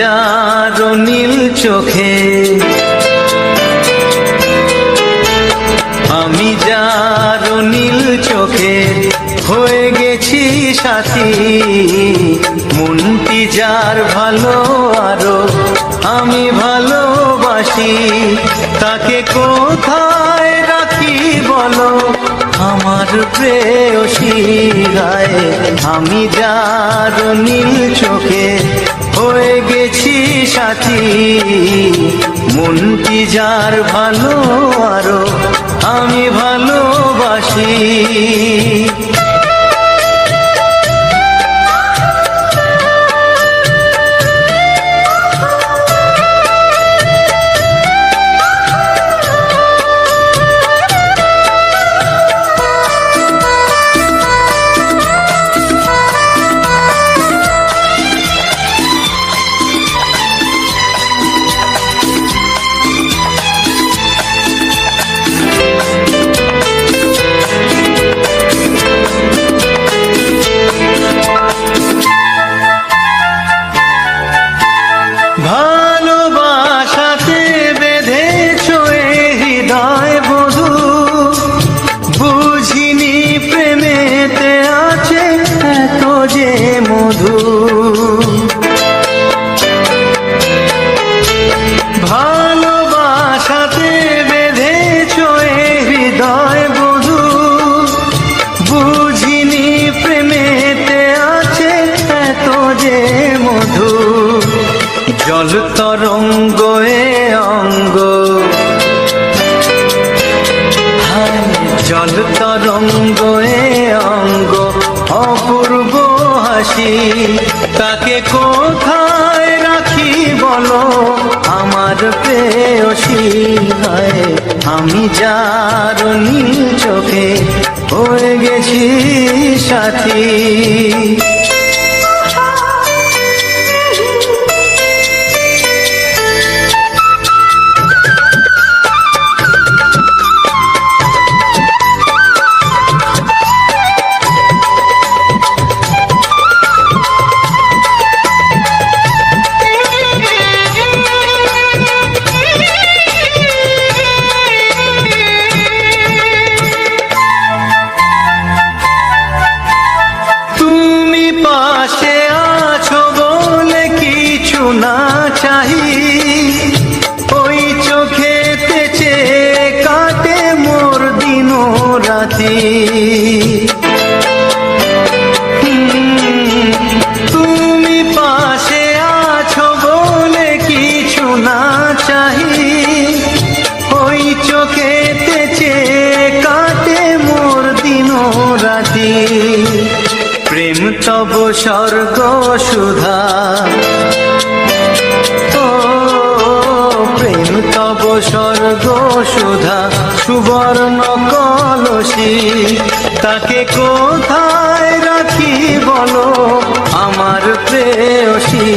যার নীল চোখে, আমি যার নীল চোখে হয়ে গেছি সাথী। মনটি যার ভালো আরো আমি ভালোবাসি, তাকে কোথায় রাখি বলো আমার প্রেয়সী গায়ে। আমি যার নীল চোখে হয়ে গেছি সাথী, মনটি যার ভালো আরো আমি ভালোবাসি। ভালোবাসাতে বেঁধেছ হৃদয় বধু, বুঝিনি প্রেমেতে আছে এত যে মধু। ভালোবাসাতে বেঁধেছ হৃদয় বধু, বুঝিনি প্রেমেতে আছে এত যে মধু। জল তরঙ্গ এ অঙ্গ, জল তরঙ্গ এ অঙ্গ অপূর্ব হাসি, তাকে কোথায় রাখি বলো আমার প্রেয়সী গায়ে। আমি যার নীল চোখে হয়ে গেছি সাথী। পাশে আছো বলে কিছু না চাহি, ওই চোখেতে চেয়ে কাটে মোর দিন রাতি। তুমি পাশে আছো বলে কিছু না চাহি, ওই চোখেতে চেয়ে কাটে মোর দিন রাতি। প্রেম তব স্বর্গ সুধা, ও প্রেম তব স্বর্গ সুধা সুবর্ণ কলসী, তাকে কোথায় রাখি বলো আমার প্রেয়সী।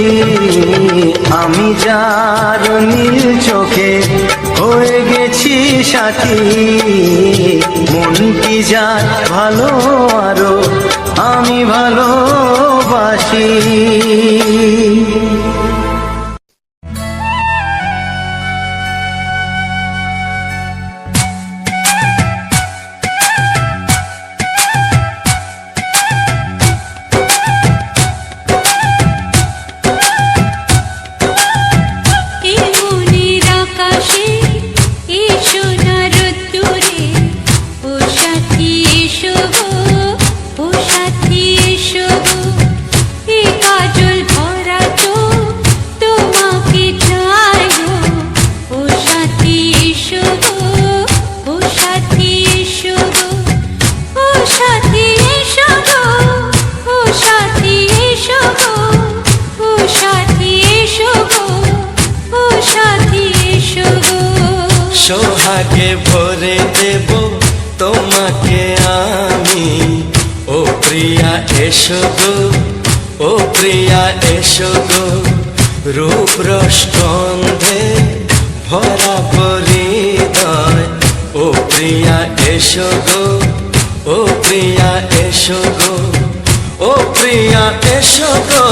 আমি যার নীল চোখে হয়ে গেছি সাথী, মনটি যার ভালো আরো আমি ভালোবাসি। সোহাগে ভরে দেব তোমাকে আমি, ও প্রিয়া এসো গো, ও প্রিয়া এসো গো। রূপ রসগন্ধে ভরা হৃদয়, ও প্রিয়া এসো গো, ও প্রিয়া এসো গো, ও প্রিয়া এসো গো।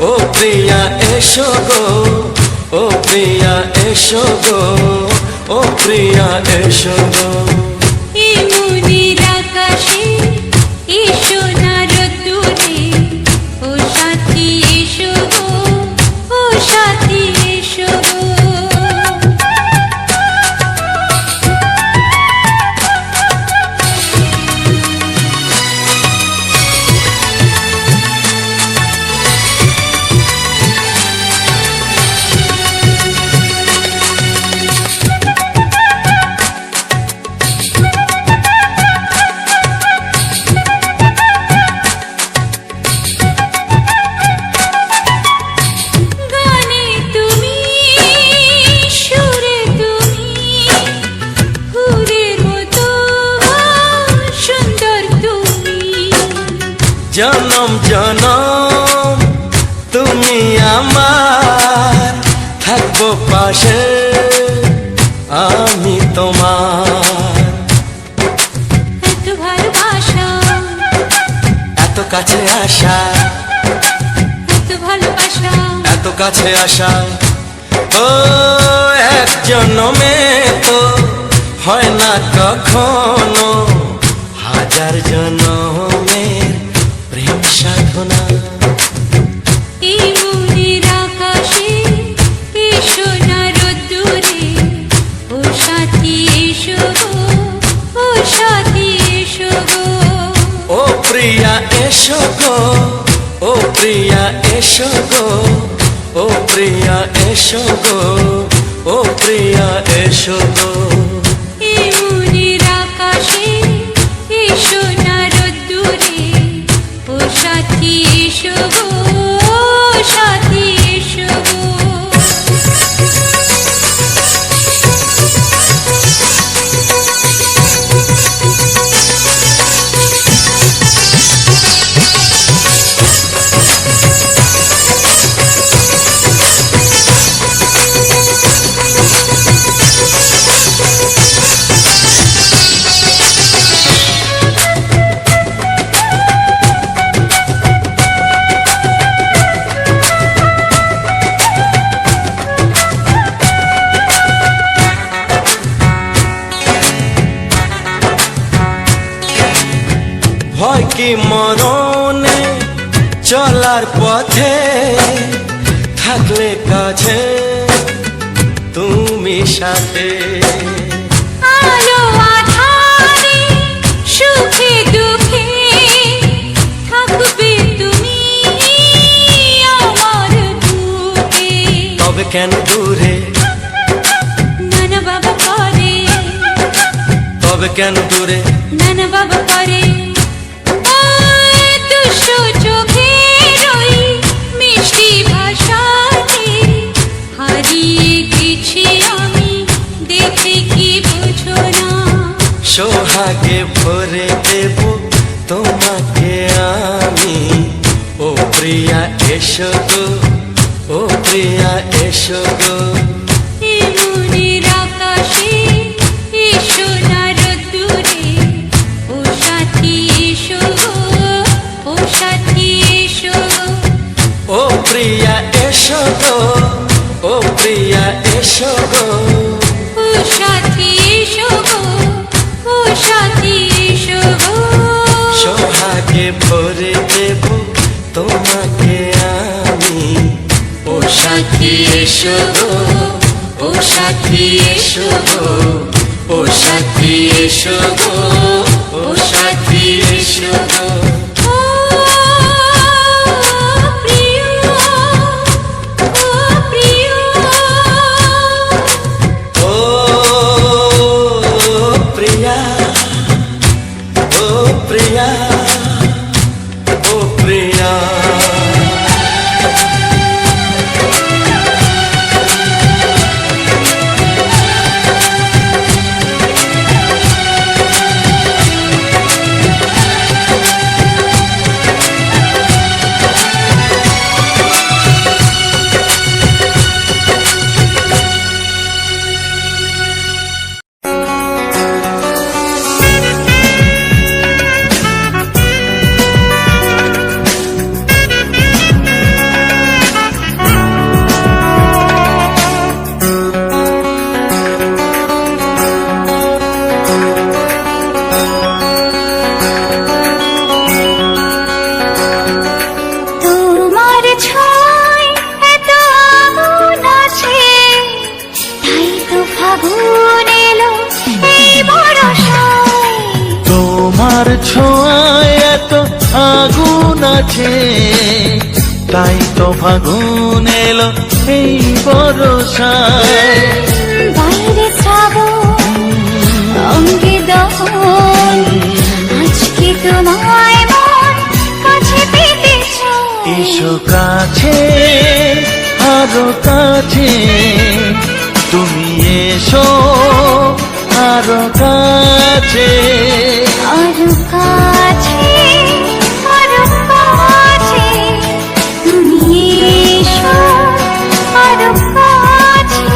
ও প্রিয়া এসো গো, ও প্রিয়া এসো গো, ও প্রিয়া এসো গো। এই মনের আকাশে এসো না রোদ্দুরে, ও সাথী এসো গো, ও সাথী এসো গো। গানে তুমি, সুরে তুমি, ফুলের মতো সুন্দর তুমি। জনম জনম তুমি আমার, থাকবো পাশে আমি তোমার। এত ভালোবাসা, এত কাছে আসা, এত ভালোবাসা, এত কাছে আসা, ও এক জন্মে তো হয় না কখনো, হাজার জন্মের প্রেম সাধনা। এই মনের আকাশে এসো না রোদ্দুরে, ও সাথী এসো গো, ও সাথী এসো গো। ও প্রিয়া এসো গো, ও প্রিয়া এসো গো, ও প্রিয়া এসো গো, ও প্রিয়া এসো গো। এই মনের আকাশে এসো না রোদ্দুরে, ও সাথী এসো গো, ও সাথী এসো গো। ভয় কি মরণে চলার পথে, থাকলে কাছে তুমি সাথে। আলো আঁধারে, সুখে দুঃখে, থাকবে তুমি আমার বুকে। তবে কেন দূরে, নানা বাবা করে, তবে কেন দূরে, নানা বাবা করে। ওই দুশো চোখের ওই মিষ্টি ভাষাতে হারিয়ে গেছি আমি, দেখে কি বোঝো না। সোহাগে ভরে দেব তোমাকে আমি, ও প্রিয়া এসো গো, ও প্রিয়া এসো গো। এই মনের আকাশে এসো না রোদ্দুরে, ও সাথী এসো গো, ও সাথী এসো গো। ও প্রিয়া এসো গো, ও প্রিয়া এসো গো। ও সাথী এসো গো, ও সাথী এসো গো। সোহাগে ভরে দেব তোমাকে আমি, ও সাথী এসো গো, ও সাথী এসো গো, ও সাথী এসো গো, ও সাথী এসো গো। ও প্রিয়, ও প্রিয়, ও প্রিয়া, ও প্রিয়া, ও প্রিয়া। তোমার ছোঁয়ায় এত আগুন আছে, তাই তো ফাগুন এলো এই বরষায়। বাইরে শ্রাবণ অঙ্গে দহন, আজকে তোমায় মন কাছে পেতে চায়। এসো কাছে, আরো কাছে, তুমি এসো আরো কাছে। আরো কাছে, আরো কাছে, তুমি এসো আরো কাছে।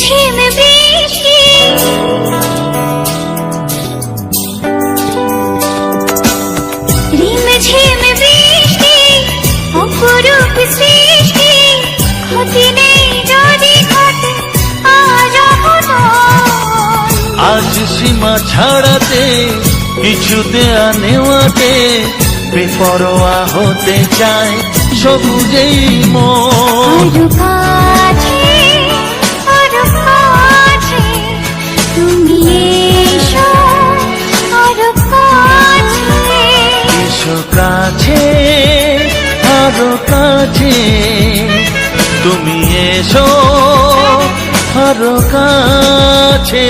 ঝিম বৃষ্টি, ঝিম বৃষ্টি, অপরূপ সৃষ্টি, ক্ষতি নেই যদি ঘটে আজ অঘটন। আজ সীমা ছাড়াতে, কিছু দেয়া নেওয়াতে, বেপরোয়া হতে চায় সবুজেই মন। আরো কাছে, আরো কাছে, তুমি এসো আরো কাছে। এসো কাছে, আরো কাছে, তুমি এসো আরো কাছে।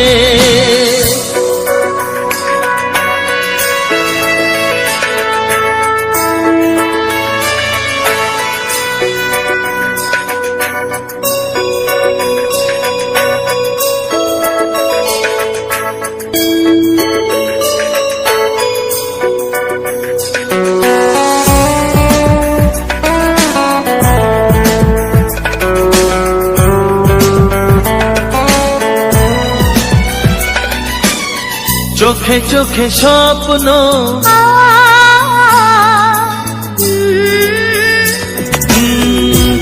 চোখে চোখে স্বপ্ন,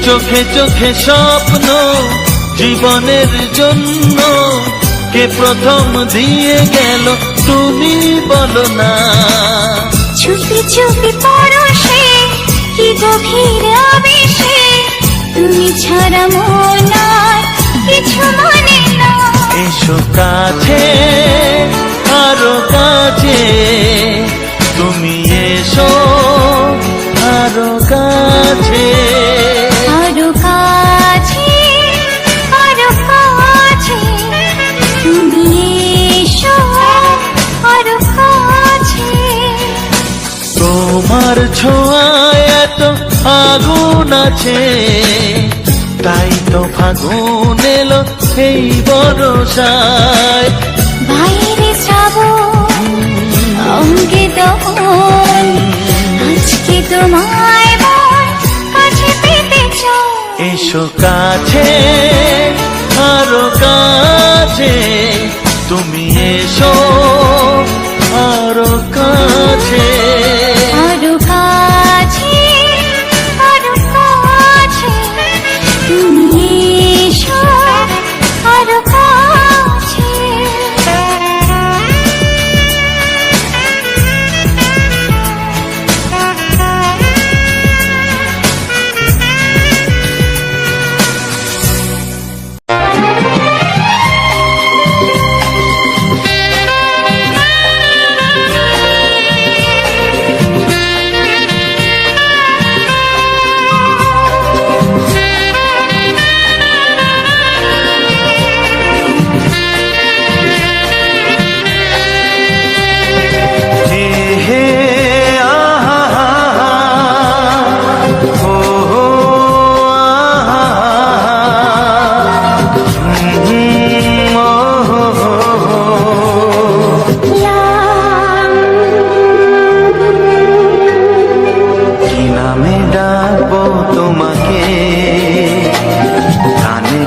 চোখে চোখে স্বপ্ন, জীবনের জন্য কে প্রথম দিয়ে গেল তুমি বলো না। চুপি চুপি পরশে, কি গভীর আবেশে, তুমি ছাড়া মন আর কিছু মানে না। এসো কাছে, আরো কাছে, তুমি এসো আরো কাছে। আরো কাছে, আরো কাছে, তুমি এসো আরো কাছে। তোমার ছোঁয়ায় এত আগুন আছে, তাই তো ফাগুন এলো এই বরষায়। বাইরে শ্রাবণ অঙ্গে দহন, আজকে তোমায় মন কাছে পেতে চায়। এসো কাছে, আরো কাছে, তুমি এসো আরো কাছে। আরো কাছে, আরো কাছে, তুমি এসো আরো কাছে।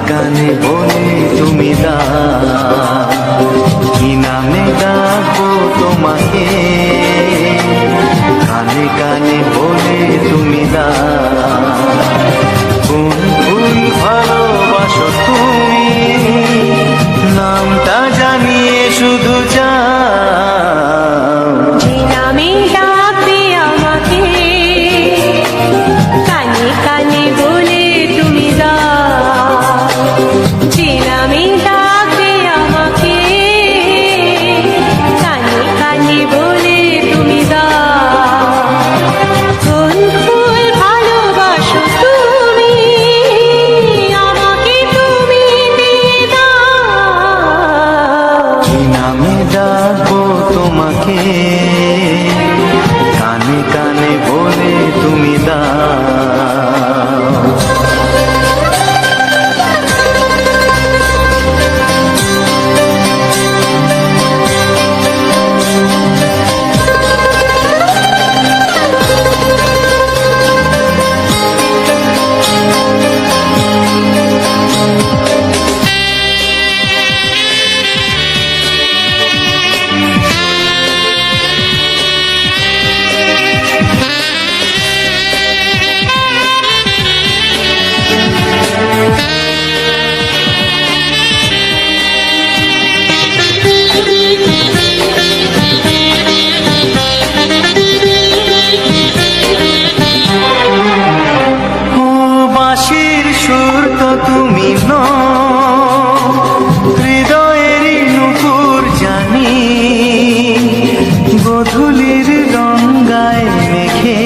কানে বলে তুমি দাও, কি নামে ডাকবো তোমাকে, কানে কানে বলে তুমি দাও, কোন ফুল ভালোবাসো তুমি, নামটা জানিয়ে শুধু যাও। যে নামে ডাকবে আমাকে, কানে কানে বলে তুমি দাও। যে নামে ডাকবে আমাকে, কানে কানে বলে তুমি দাও। কোন ফুল ভালোবাসো তুমি, আমাকে তুমি দিয়ে দাও। কি নামে ডাকবো তোমাকে, কানে কানে বলে তুমি দাও। ও বাঁশির সুর তো তুমি নও, হৃদয়েরই নুপুর জানি, গোধূলির গঙ্গায় মেঘে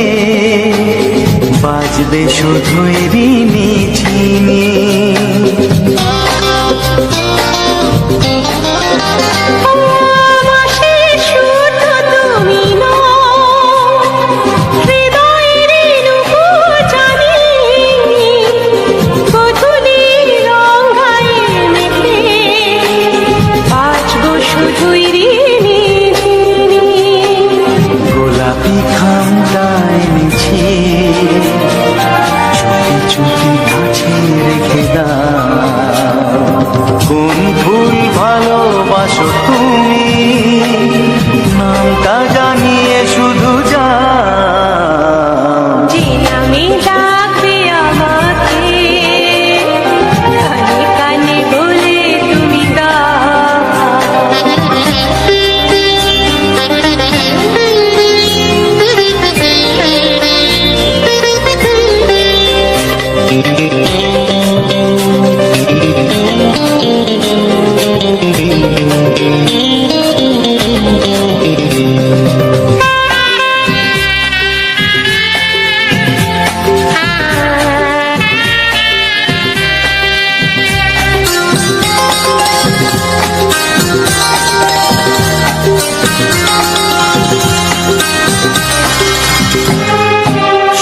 বাজবে শুধুই ঋণী ঝিনি। বাঁশির সুর তো তুমি নও, হৃদয়ের নুপুর জানি, গোধূলির গঙ্গায় মেঘে বাজবো শুধুই ঋণী ঝিনি। গোলাপি খামটায় নিছি, চুপি চুপি কাছে রেখে দাও, কোন ফুল ভালোবাসো তুমি, নামটা জানিয়ে শুধু যাও। যে নামে ডাকবে আমাকে, কানে কানে বলে তুমি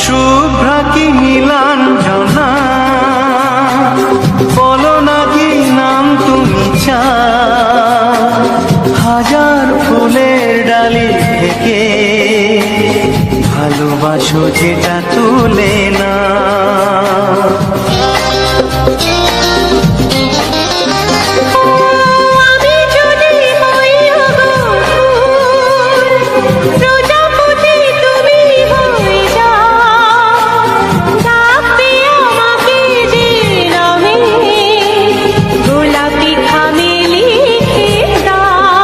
শুভ্রা কি নীলাঞ্জনা, বলো না কি নাম তুমি চাও, হাজার ফুলের ডালি থেকে ভালোবাসো যেটা তুলে না। আমি যদি হই প্রজাপতি তুমি হয়ে যাও, ডাকবে আমাকে যে নামে, গোলাপি খামে লিখে দাও।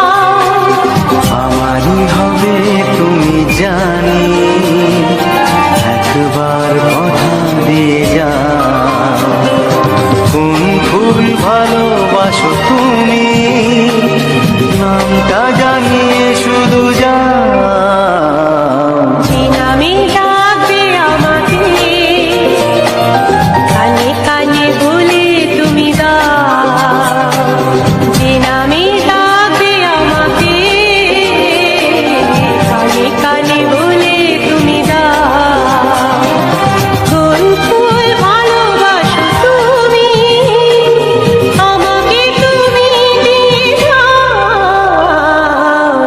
আমারই হবে তুমি জানি, একবার কথা দিয়ে যাও, কোন ফুল ভালোবাসো তুমি, নামটা জানিয়ে শুধু যাও। যে নামে ডাকবে আমাকে, কানে কানে বলে তুমি দাও। যে নামে ডাকবে আমাকে, কানে কানে বলে তুমি দাও। কোন ফুল ভালোবাসো তুমি, আমাকে তুমি দিয়ে দাও।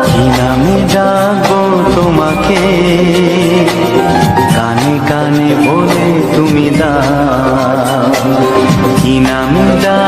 কি নামে ডাকবো তোমাকে, কানে কানে বলে তুমি দাও, কি নামে ডাকবো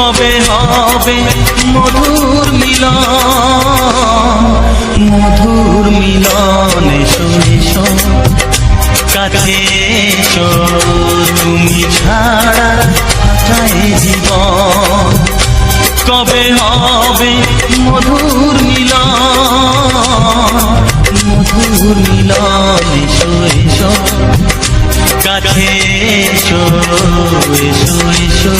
কবে হবে মধুর মিলন, মধুর মিলন। এসো এসো কাছে এসো, তুমি ছাড়া ফাঁকায় জীবন। কবে হবে মধুর মিলন, মধুর মিলন। এসো এসো কাছে এসো, এসো এসো।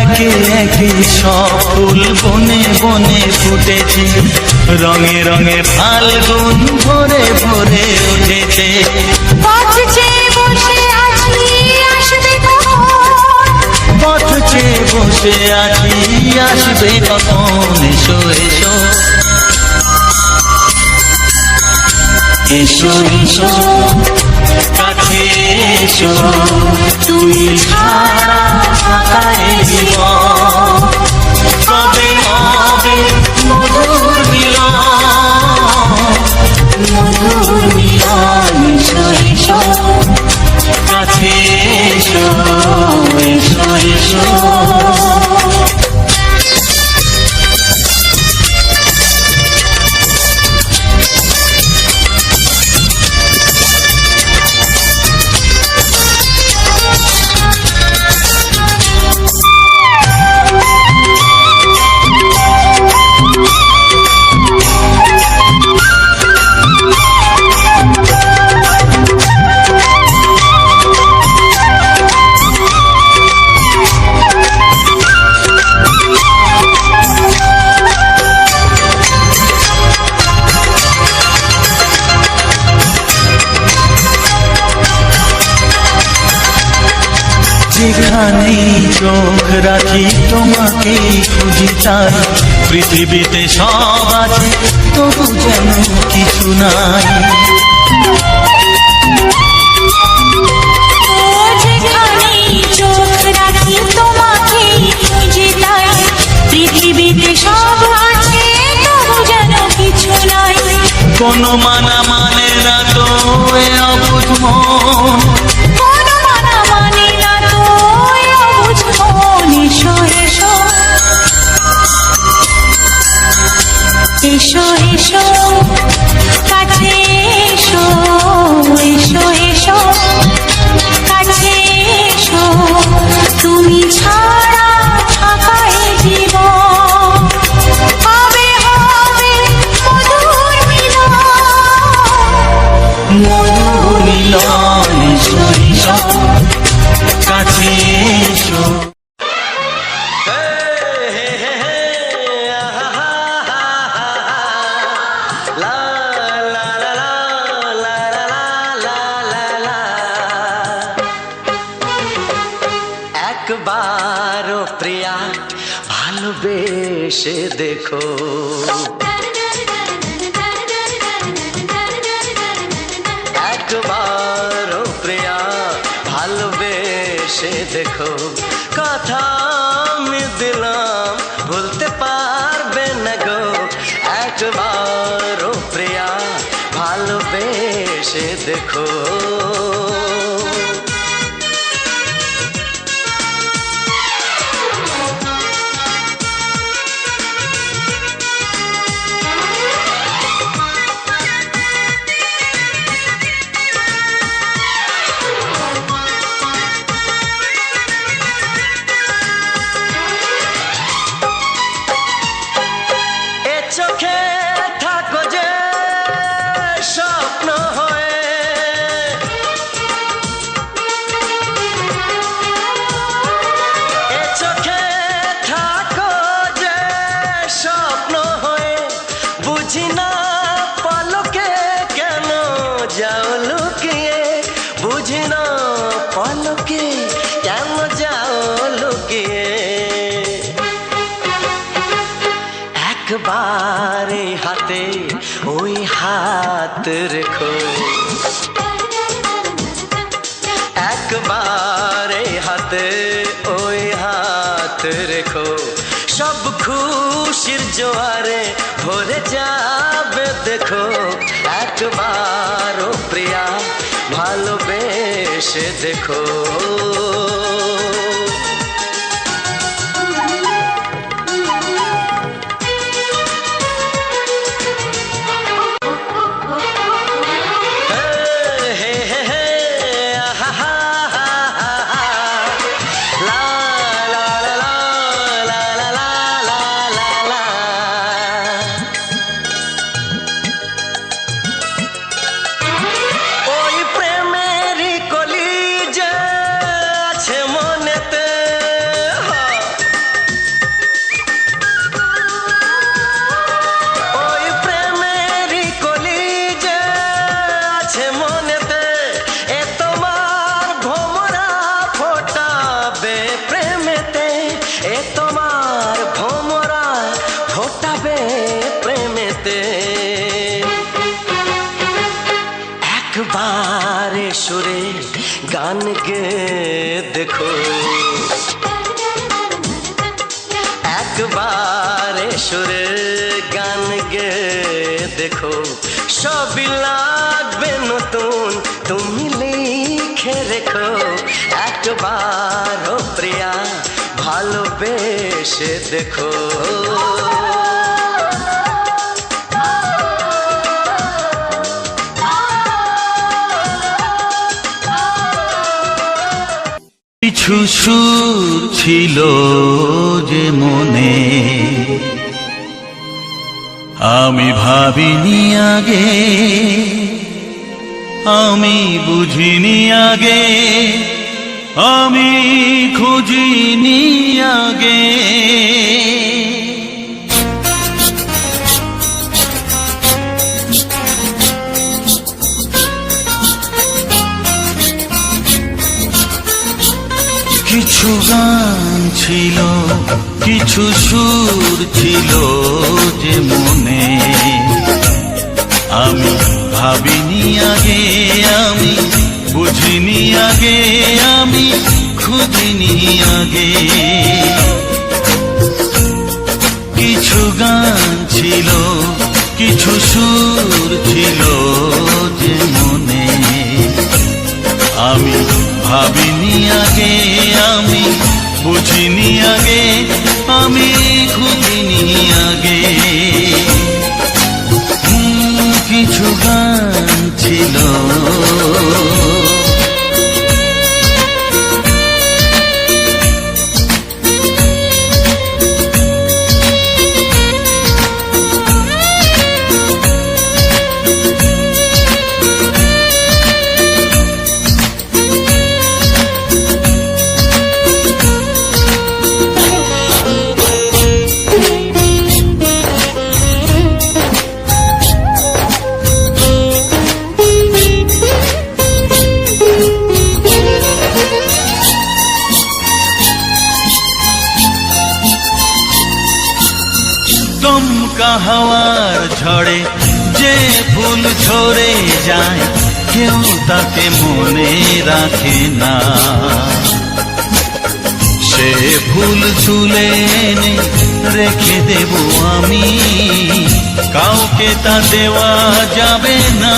একে একে সব ফুল বনে বনে ফুটেছে, রঙে রঙে ফাল্গুন ভরে ভরে উঠেছে। পথ চেয়ে বসে আছি আসবে কখন, পথ চেয়ে বসে আছি আসবে কখন। এসো এসো এসো এসো কাছে এসো, তুমি ছাড়া ফাঁকায় জীবন। কবে হবে মধুর মিলন, মধুর মিলন। এসো এসো কাছে এসো, এসো এসো। যেখানেই চোখ রাখি তোমাকেই খুঁজি, তাই পৃথিবীতে সব আছে তবু যেন কিছু নাই। যেখানেই চোখ রাখি তোমাকেই খুঁজি, তাই পৃথিবীতে সব আছে তবু যেন কিছু নাই। কোনো মানা মানে না তো এ অবুঝ মন, কোনো মানা মানে না তো এ অবুঝ মন। এসো এসো এসো এসো কাছে এসো, এসো এসো কাছে এসো, তুমি ছাড়া ফাঁকায় জীবন। কবে হবে মধুর মিলন, মধুর মিলন। এসো এসো কাছে এসো। একবারও প্রিয়া ভালোবেসে দেখো, একবারও প্রিয়া ভালোবেসে দেখো। কথা আমি দিলাম ভুলতে পারবে না গো, একবারও প্রিয়া ভালোবেসে দেখো। বুঝি না পলকে কেন যাও লুকিয়ে একবার এই হাতে ওই হাত রেখো একবার এই হাতে ওই হাত রেখো সব খুশির জোয়ারে ভরে যাবে দেখো একবার ও প্রিয়া ভালোবেসে দেখো একবারে সুরে গান গে দেখো একবারে সুরে গান গে দেখো সবই লাগবে নতুন তুমি লিখে রেখো একবার ও প্রিয়া ভালোবেসে দেখো কিছু সুর ছিল যে মনে আমি ভাবিনি আগে আমি বুঝিনি আগে আমি খুঁজিনি আগে কিছু গান ছিল কিছু সুর ছিল যে মনে আমি ভাবিনি আগে আমি বুঝিনি আগে আমি খুঁজিনি আগে কিছু গান ছিল কিছু সুর ছিল যে মনে আমি ভাবিনি আগে আমি বুঝিনি আগে আমি খুঁজিনি আগে কিছু গান ছিল দমকা হাওয়ার ঝড়ে যে ফুল ঝরে যায় কেউ তাকে মনে রাখে না সে ফুল তুলে এনে রেখে দেব আমি কাউকে তা দেওয়া যাবে না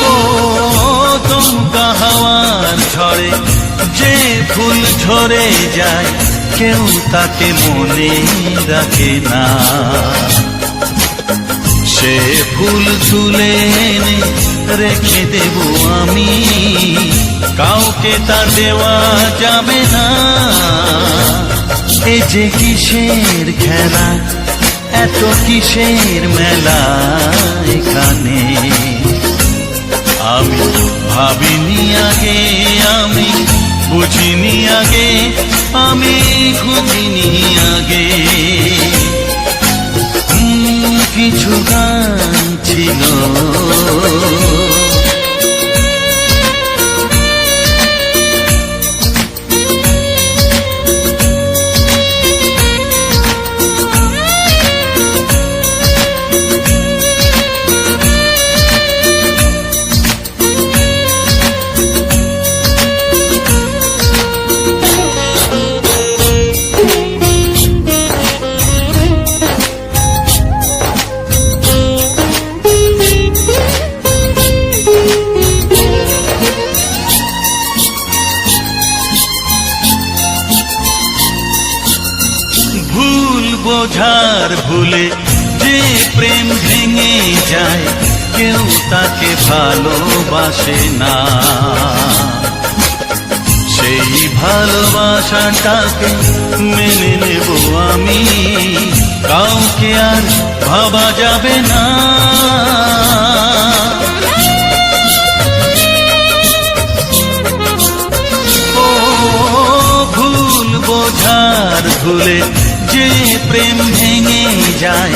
ও দমকা হাওয়ার ঝড়ে যে ফুল ঝরে যায় কেউ তাকে মনে রাখে না সে ফুল তুলে এনে রেখে দেব আমি কাউকে তা দেওয়া যাবে না এ যে কিসের খেলা এত কিসের মেলা এখানে আমি ভাবিনি আগে আমি বুঝিনি আগে আমি খুঁজিনি আগে কিছু গান ছিল। ভুল বোঝার ভুলে যে প্রেম ভেঙে যায়, কেউ তাকে ভালোবাসে না। সেই ভালোবাসাটাকে মেনে নেব আমি, কাউকে আর ভাবা যাবে না। ও ভুল বোঝার ভুলে যে প্রেম ভেঙে যায়,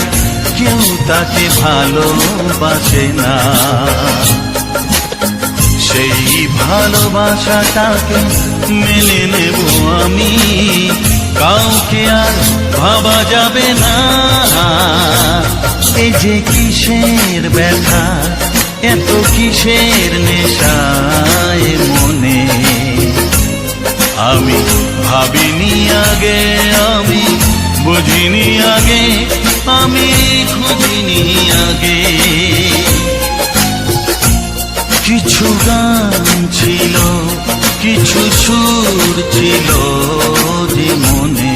কেউ তাকে ভালোবাসে না। সেই ভালোবাসাটাকে মেনে নেব আমি, কাউকে আর ভাবা যাবে না। এই যে কিসের ব্যথা, এত কিসের নেশায় মনে, আমি ভাবিনি আগে, আমি বুঝিনি আগে, আমি খুঁজিনি আগে। কিছু গান ছিল, কিছু সুর ছিল যে মনে,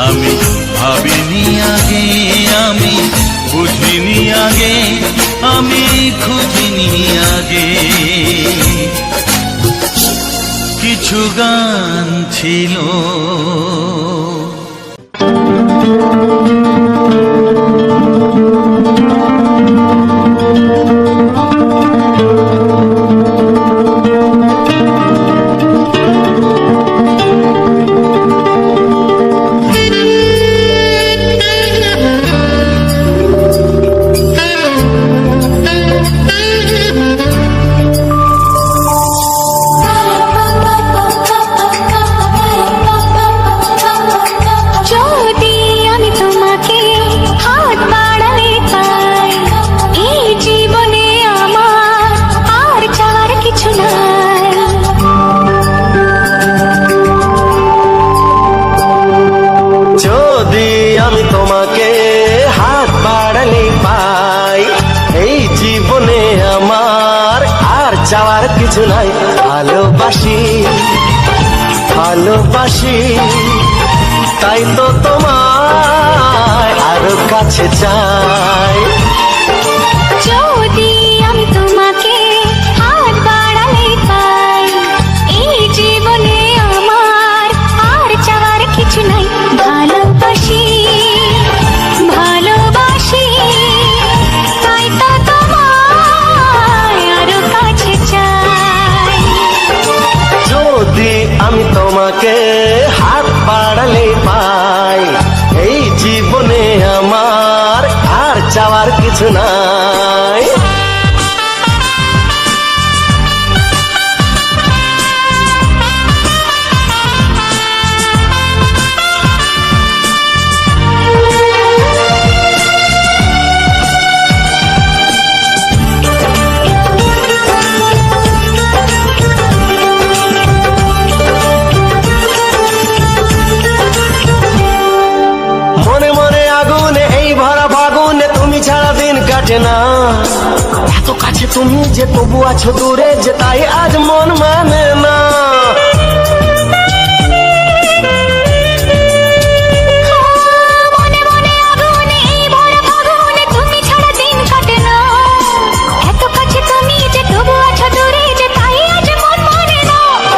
আমি ভাবিনি আগে, আমি বুঝিনি আগে, আমি খুঁজিনি আগে। কিছু গান ছিল। চাওয়ার কিছু নাই, ভালোবাসি ভালোবাসি, তাই তো তোমায় আরো কাছে চাই। যদি আমি তোমাকে হাত বাড়ালে পাই, এই জীবনে আমার আর চাওয়ার কিছু নাই। ভালোবাসি ভালোবাসি, তাই তো তোমায় আরো কাছে চাই। যদি আমি তোমাকে হাত বাড়ালে পাই, এই জীবনে আমার আর চাওয়ার কিছু নাই। না এত কাছে তুমি যে তবু আছো দূরে, যে তাই আজ মন মানে না।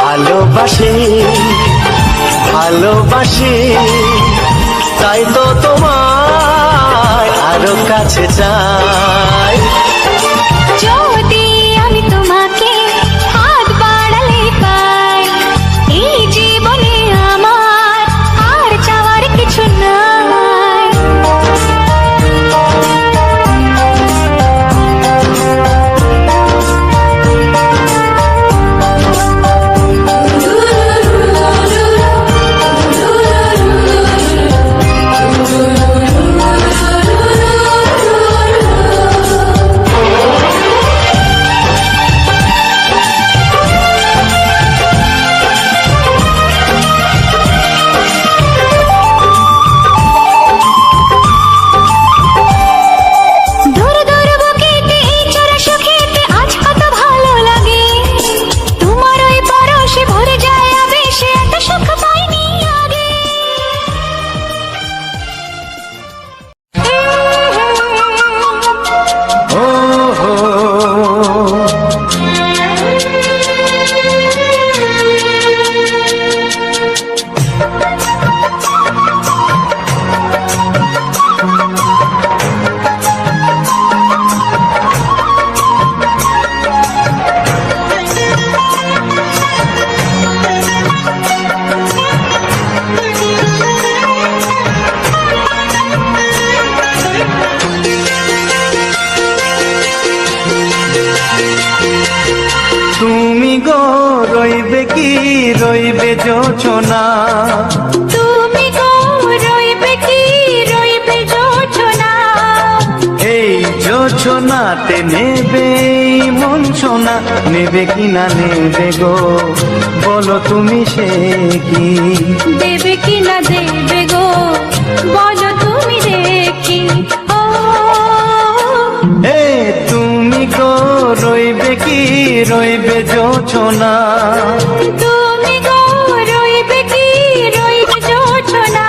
ভালোবাসি ভালোবাসি, তাই তো তোমায় আরো কাছে চাই। যদি আমি তোমাকে হাত বাড়ালে পাই, এই জীবনে আমার আর চাওয়ার কিছু নাই। গো রইবে কি রইবে জোছনা, তুমি গো রইবে কি রইবে জোছনা, এই জোছনাতে নেবে এই মন সোনা, নেবে কি না নেবে গো বলো তুমি সে কি, দেবে কি না দেবে গো বলো তুমি দেখি। ও এ তুমি গো রইবে কি রইবে জোছনা, তুমি গো রইবে কি রইবে জোছনা।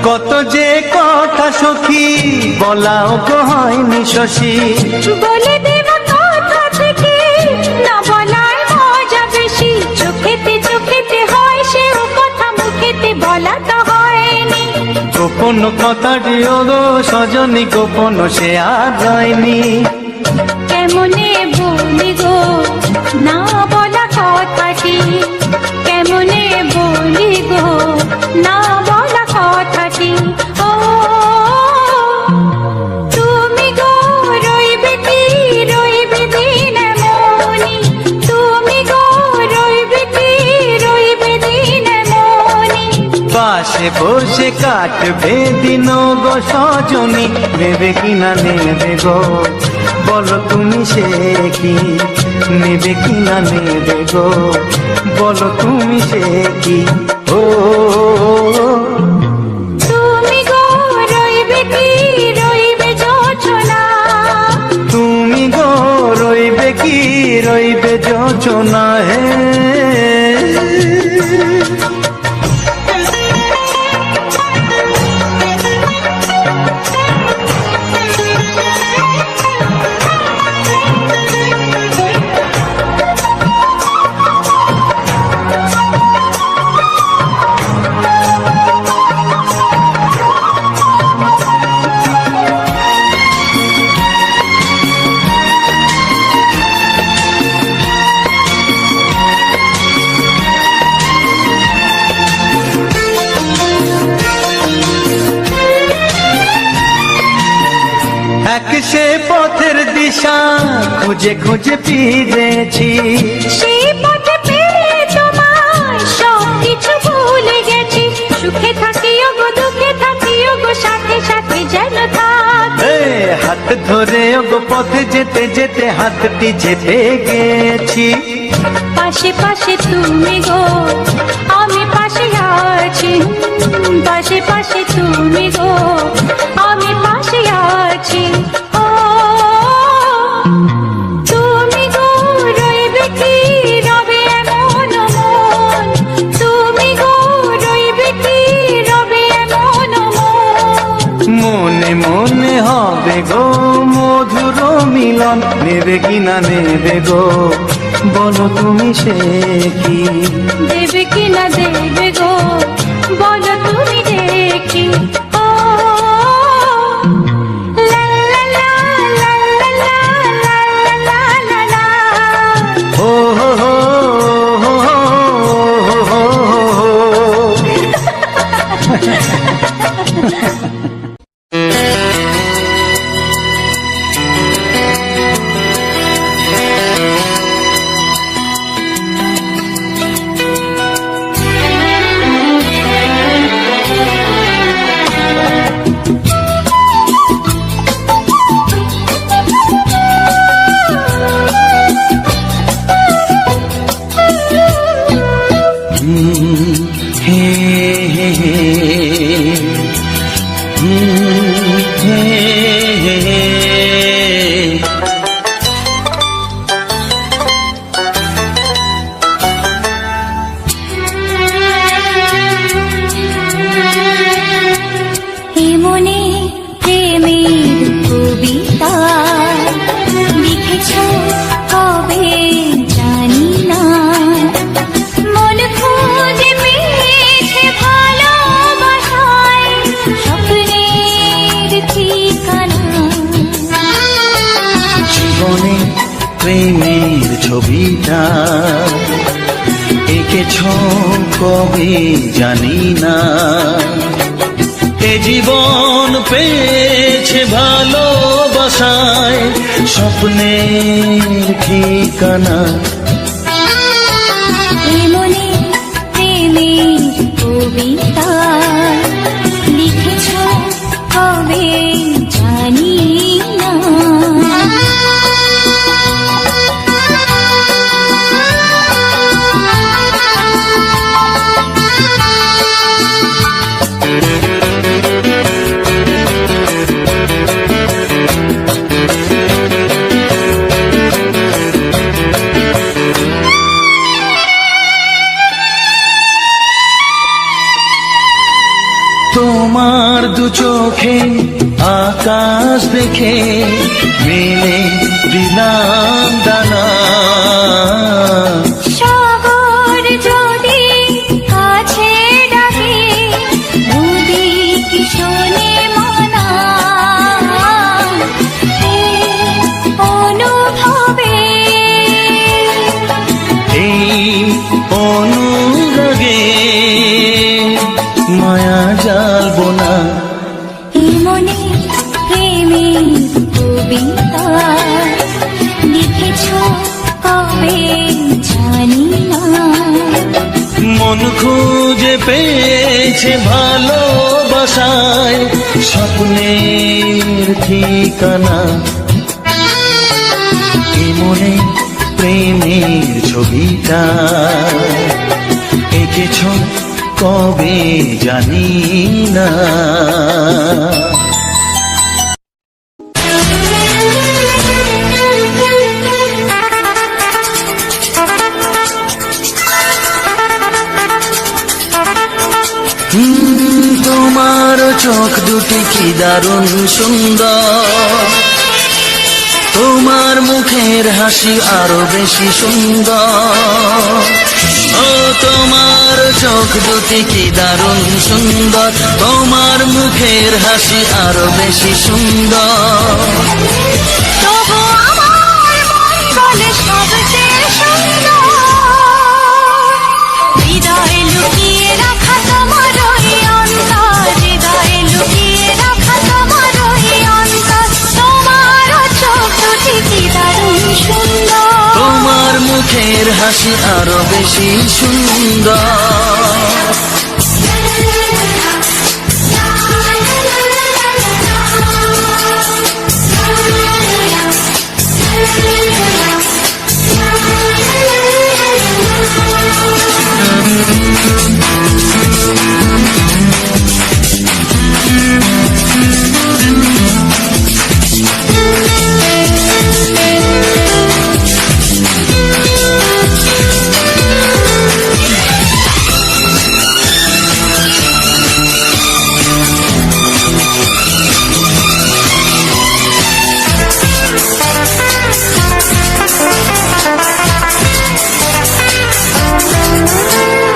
কত যে কথা সখী বলাও তো হয়নি শশী, বলে দেব কথা থেকে না বলার মজা বেশি, চোখেতে হয় সেও কথা মুখেতে বলা তো হয়নি, গোপন কথাটি গো সজনী গোপন সে আর যায়নি, কেমনে বলি গো না বলা কথাটি, কেমনে বলি গো না বলা কথাটি। ও তুমি গো রইবে কি রইবে দিন মনি, তুমি গো রইবে কি রইবে দিন মনি, পাশে বসে কাটবে দিন গো সজনী, নেবে কি না নেবে গো বলো তুমি সে কি, নেবে কি না নেবে গো বলো তুমি সে কি। ও তুমি গো রইবে কি রইবে জোছনা, তুমি গো রইবে কি রইবে জোছনা, হে এক সে পথের দিশা খুঁজে খুঁজে ফিরেছি, সেই পথে পেরে তোমায় সব কিছু ভুলে গেছি, সুখে থাকিও গো দুঃখে থাকিও গো সাথে সাথে যেন থাক, এ হাত ধরে গো পথে যেতে যেতে হাতটি যেতে গেছি, পাশে পাশে তুমি গো আমি পাশে আছি, পাশে পাশে তুমি গো আমি পাশে আছি। ও তুমি গো রইবে কি রবে এমন মন, তুমি গো রইবে কি রবে এমন মন, মনে মনে হবে গো মধুর মিলন, নেবে কি না নেবে গো বলো তুমি সে কি, দেবে কি না দেবে গো বলো তুমি দেখি। ও লা লা লা লা লা লা লা লা লা, ও হো হো হো হো হো হো হো। লিখেছ কবে জানি না, এ জীবন পেয়েছে ভালোবাসায় স্বপ্নের ঠিকানা। মনে প্রেমের কবিতা লিখেছ কবে জানি না। তোমার দু চোখে আকাশ দেখে মেলে দিলাম দানা। সাগর যদি কাছে ডাকে নদী কি শোনে মানা। এই অনুভবে এই অনুরাগে মায়া জ্বালবো না। এই মনে প্রেমের কবিতা লিখেছ কবে জানি না। মন খুঁজে পেয়েছে ভালোবাসায় স্বপ্নের ঠিকানা। এ মনে প্রেমের ছবিটা এঁকেছ কবে জানি না। তোমার চোখ দুটি কি দারুণ সুন্দর, তোমার মুখের হাসি আরো বেশি সুন্দর। ও তোমার চোখ দুটি কি দারুণ সুন্দর, তোমার মুখের হাসি আরো বেশি সুন্দর। তবু আমার মন বলে সবচেয়ে সুন্দর। হৃদয়ে লুকিয়ে রাখা তোমার ওই অন্তর, হৃদয়ে লুকিয়ে রাখা তোমার ওই অন্তর। তোমার চোখ দুটি কি দারুণ সুন্দর, তোমার মুখের হাসি আরো বেশি সুন্দর।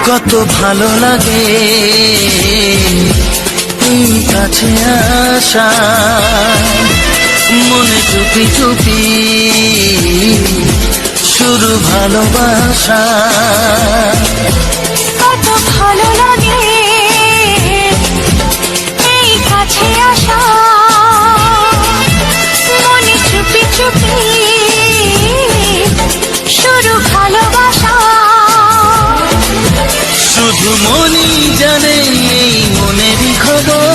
কত ভালো লাগে এই কাছে আসা, মনে চুপি চুপি শুরু ভালোবাসা। কত ভালো লাগে এই কাছে আসা, মনে চুপি চুপি শুরু ভালোবাসা। শুধু মনই জানে এই মনেরই খবর,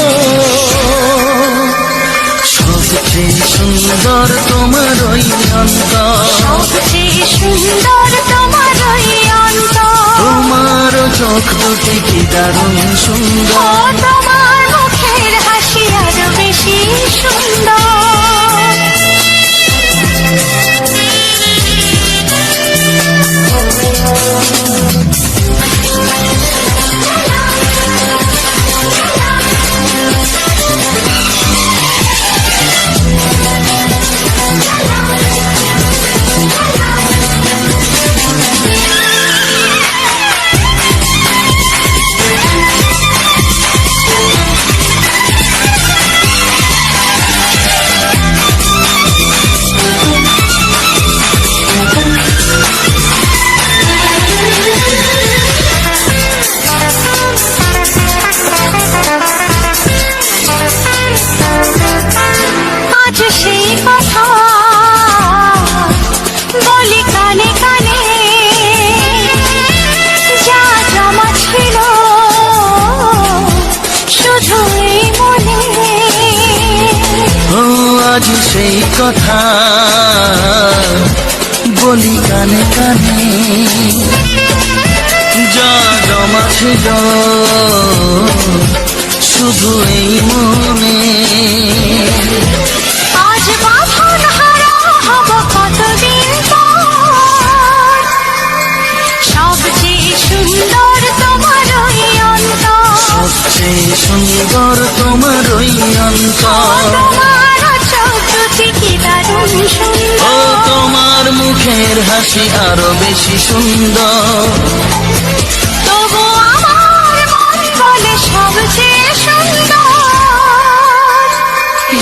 সবচেয়ে সুন্দর তোমার ওই অন্তর, সবচেয়ে সুন্দর তোমার ওই অন্তর। তোমার চোখ দুটি কি দারুণ ও সুন্দর। তোমার মুখের হাসি আরো বেশি সুন্দর। বুঝি সেই কথা বলি কানে কানে, যা জমা ছিল শুধু এই মনে। আজ বাঁধন হারা হব কতদিন পর, সবচেয়ে সুন্দর তোমার ওই অন্তর, সবচেয়ে সুন্দর তোমার ওই অন্তর। তোমার চোখ দুটি কি দারুণ ও সুন্দর, তোমার মুখের হাসি আরো বেশি সুন্দর। তবু আমার মন বলে সবচেয়ে সুন্দর,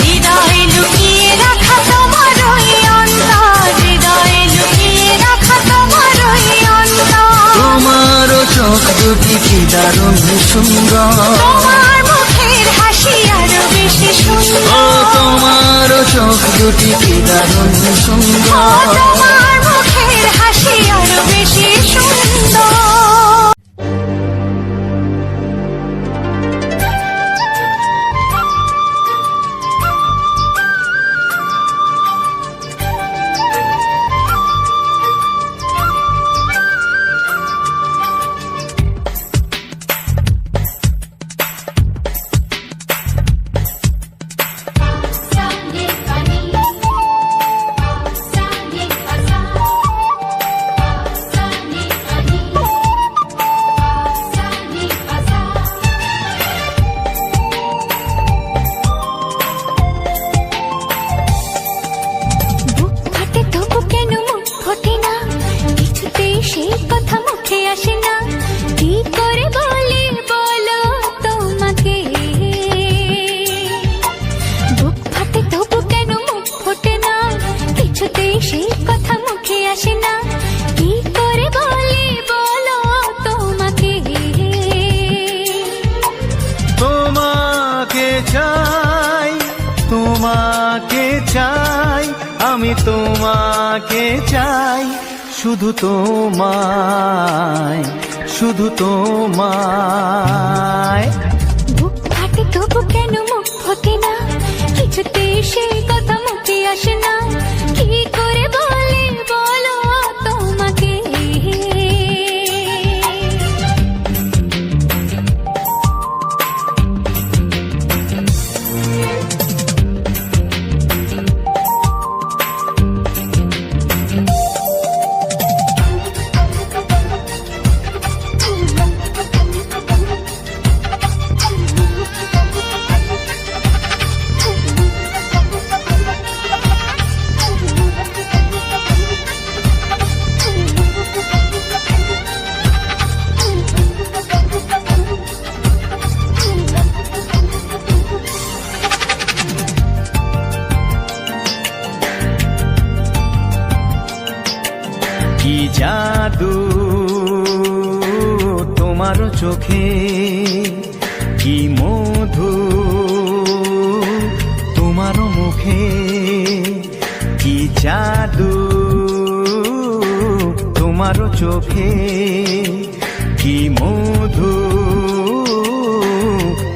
হৃদয়ে লুকিয়ে রাখা তোমার ওই অন্তর, হৃদয়ে লুকিয়ে রাখা তোমার ওই অন্তর। তোমারও চোখ দুটি কি দারুণ সুন্দর। তোমার মুখের হাসি আরো বেশি ও সুন্দর, তোমারও চোখ দুটি কি দারুণ সুন্দর। তোমার মুখের হাসি আরো বেশি সুন্দর। বুক ফাটে তবু কেন মুখ ফোটে না, কিছুতেই সেই কথা মুখে আসে না, কি করে বলি বলো তোমাকে। বুক ফাটে তবু কেন মুখ ফোটে না, কিছুতেই সেই কথা মুখে আসে না, কি করে বলি বলো তোমাকে। তোমাকে চাই, তোমাকে চাই, আমি তোমাকে চাই, শুধু তোমায়, শুধু তোমায়। বুক ফাটে তবু কেন মুখ ফোটে না, কিছুতেই সেই কথা মুখে আসে না, কি করে বলি বলো তোমাকে। কি জাদু তোমার চোখে, কি মধু তোমার মুখে, কি জাদু তোমার চোখে, কি মধু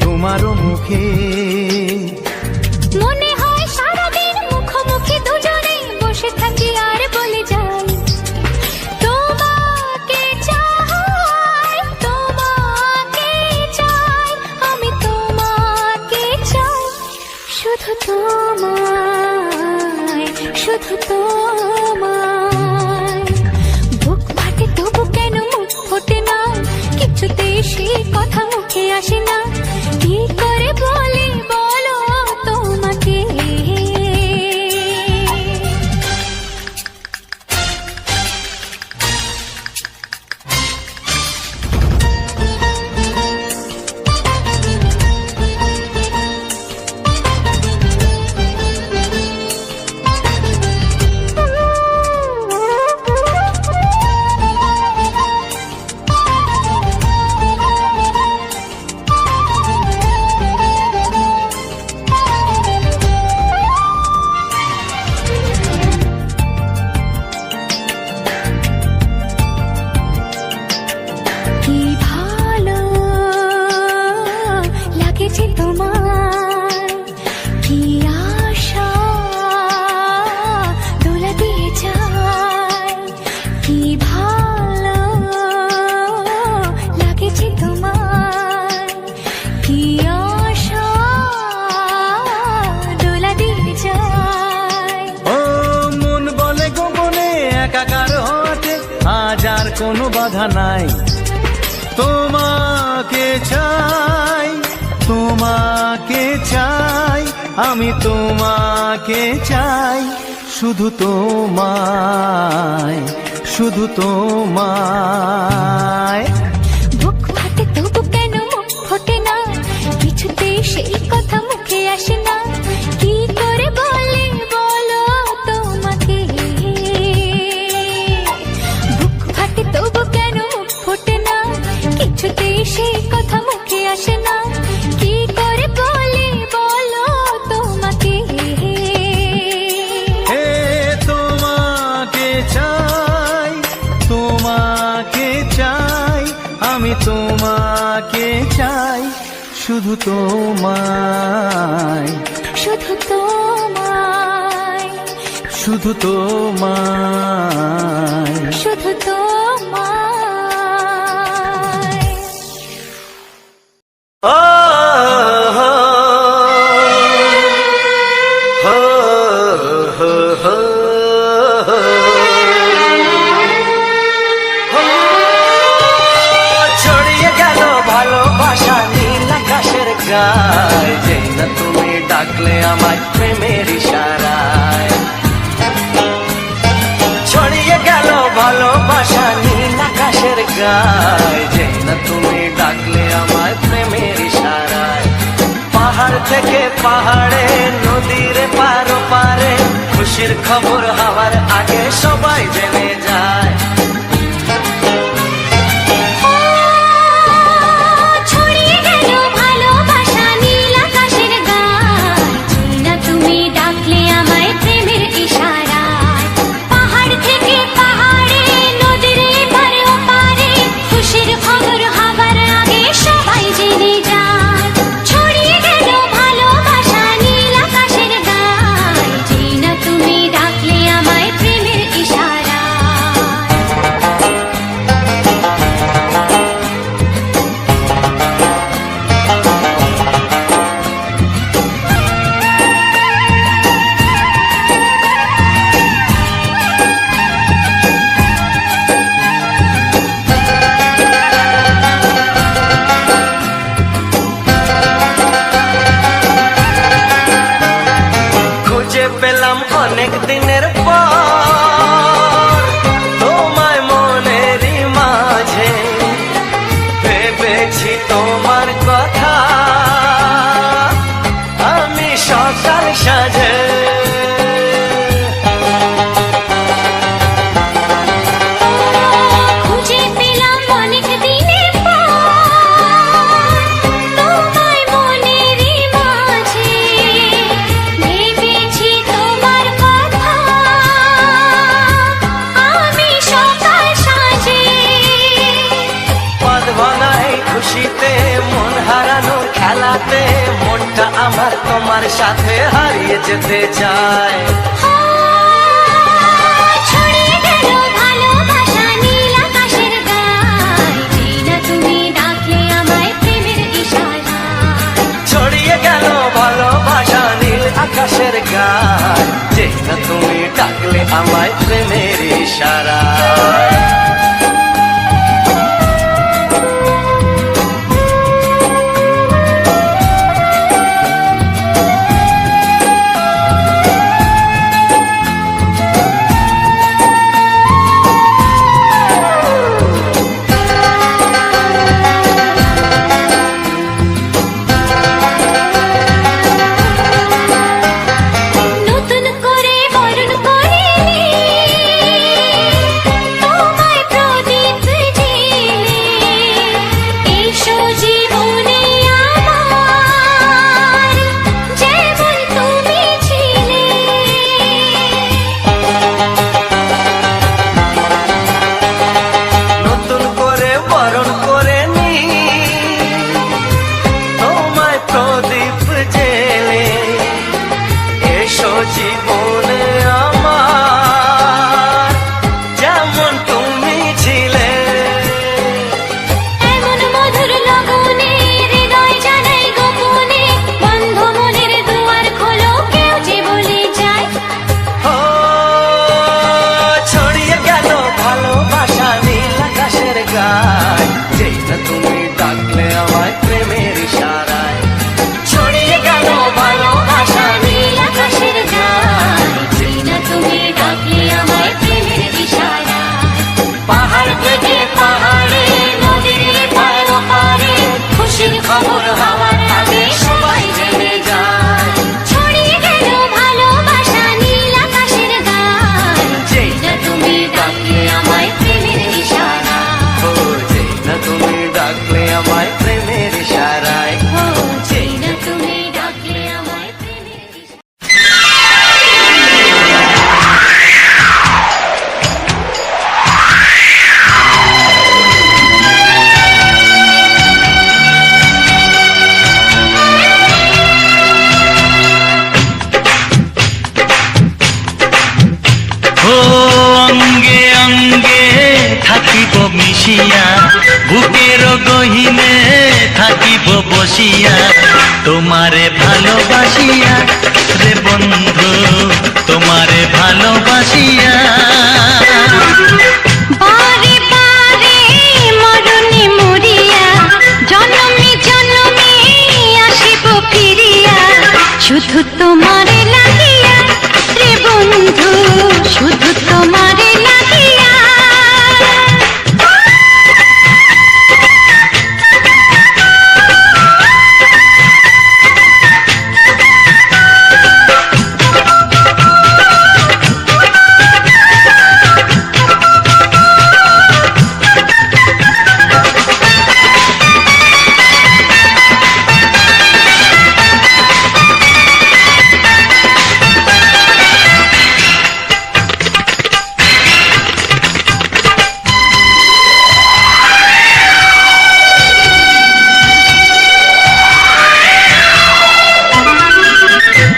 তোমার মুখে। মনে হয় সারাদিন মুখোমুখি দুজনে বসে থাকি আর বলে যাই, তোমাকে চাই, তোমাকে চাই, আমি তোমাকে চাই, শুধু তোমায়, শুধু তোমায়। বুক ফাটে তবু কেন মুখ ফোটে না, কিছুতেই সেই কথা মুখে আসে না, কি করে বলি বলো তোমাকে। কোনো বাধা নাই। তোমাকে চাই, তোমাকে চাই, আমি তোমাকে চাই, শুধু তোমায়, শুধু তোমায়। বুক ফাটে তবু কেন মুখ ফোটে না, কিছুতে সেই কথা মুখে আসে না, কি করে বলে বলো তোমাকে। বুক ফাটে তবু কেন মুখ ফোটে না, কিছুতে সেই কথা মুখে আসে না, কি করে বলে বলো তোমাকে। হে তোমাকে চাই, তোমাকে চাই, আমি তোমাকে চাই, শুধু তোমায়, শুধু তোমায়, শুধু তোমায়। শুধু তোমায়। ও হো হো হো হো ছড়িয়ে গেল ভালোবাসা নীল আকাশের গায়, যেই না তুমি ডাকলে আমায় প্রেমের ইশারায়। ছড়িয়ে গেল ভালোবাসা নীল আকাশের গায়, যেই না তুমি ডাকলে আমায় প্রেমের ইশারায়। পাহাড় থেকে পাহাড়ে, নদীর পারো পারে, খুশির খবর হওয়ার আগে সবাই জেনে যায়। ছড়িয়ে গেল ভালোবাসা নীল আকাশের গায়, যেই না তুমি ডাকলে আমায় প্রেমের ইশারায়। পাহাড় থেকে পাহাড়ে, নদীর এপারে ওপারে, খুশির খবর হবার আগে সবাই জেনে যায়। ছড়িয়ে গেল ভালোবাসা নীল আকাশের গায়, যেই না তুমি ডাকলে আমায় প্রেমের ইশারায়। খুঁজে পেলাম অনেক দিনের পর তোমায় মনেরই মাঝে, ভেবেছি তোমার কথা আমি সকাল সাজে। খুঁজে পেলাম অনেক দিনের পর তোমায় মনেরই মাঝে, ভেবেছি তোমার কথা আমি সকাল সাজে। পদ ভাঙাই খুশিতে, মন হারানোর খেলাতে, মনটা আমার তোমার সাথে হারিয়ে যেতে চায়। ছড়িয়ে গেল ভালোবাসা নীল আকাশের গায়, যেই না তুমি ডাকলে আমায় প্রেমের ইশারায়। ছড়িয়ে গেল ভালোবাসা নীল আকাশের গায়, যেই না তুমি ডাকলে আমায় প্রেমের ইশারায়। নতুন করে বরণ করে অঙ্গে অঙ্গে থাকিব মিশিয়া, বুকের গহিনে থাকিব বসিয়া, তোমারে ভালোবাসিয়া রে বন্ধু, তোমারে ভালোবাসিয়া। বারে বারে মরণে মরিয়া, জনমে জনমে আসিব ফিরিয়া, শুধু তোমারে লাগিয়া রে বন্ধু, শুধু তোমারে লাগিয়া।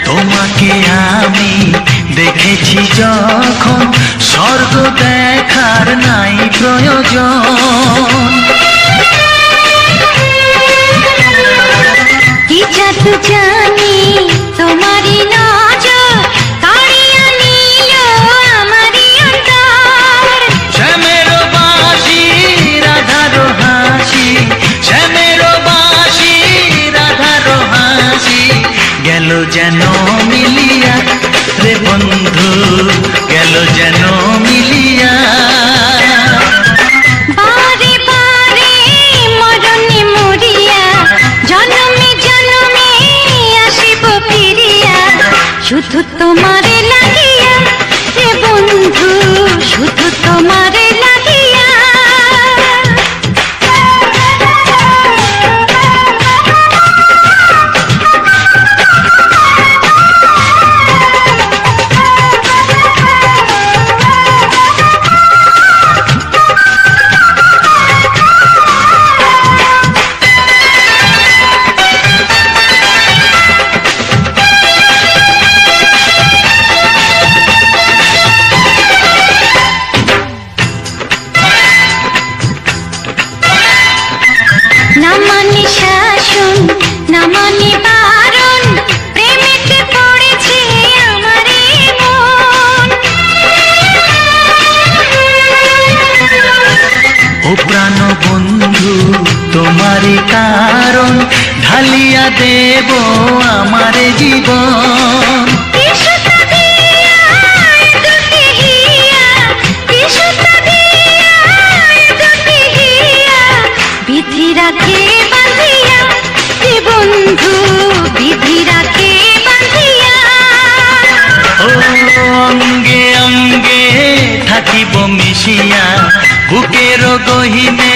তোমাকে আমি দেখেছি যখন, স্বর্গ দেখার নাই প্রয়োজন। কি জাদু জানি তোমারই নজর, কাড়িয়া নিল আমারই অন্তর। শ্যামের বাঁশি রাধার হাসি, শ্যামের বাঁশি রাধার হাসি, গেল যেন মিলিয়া রে বন্ধু, গেল যেন মিলিয়া। বারে বারে মরণে মরিয়া, জনমে জনমে আসিব ফিরিয়া, শুধু তোমারে লাগিয়া রে বন্ধু, শুধু তোমারে লাগিয়া। না মানে শাসন, না মানে বারণ, প্রেমেতে পড়েছে আমারে মন। ও প্রাণ বন্ধু তোমারই কারণ, ঢালিয়া দেব আমারে জীবন। কিসুতা দিয়া দুটি হিয়া, কিসুতা দিয়া দুটি হিয়া, বিধি রাখে বাঁধিয়া রে বন্ধু, বিধি রাখে বাঁধিয়া। ও অঙ্গে অঙ্গে থাকিব মিশিয়া, বুকের গহিনে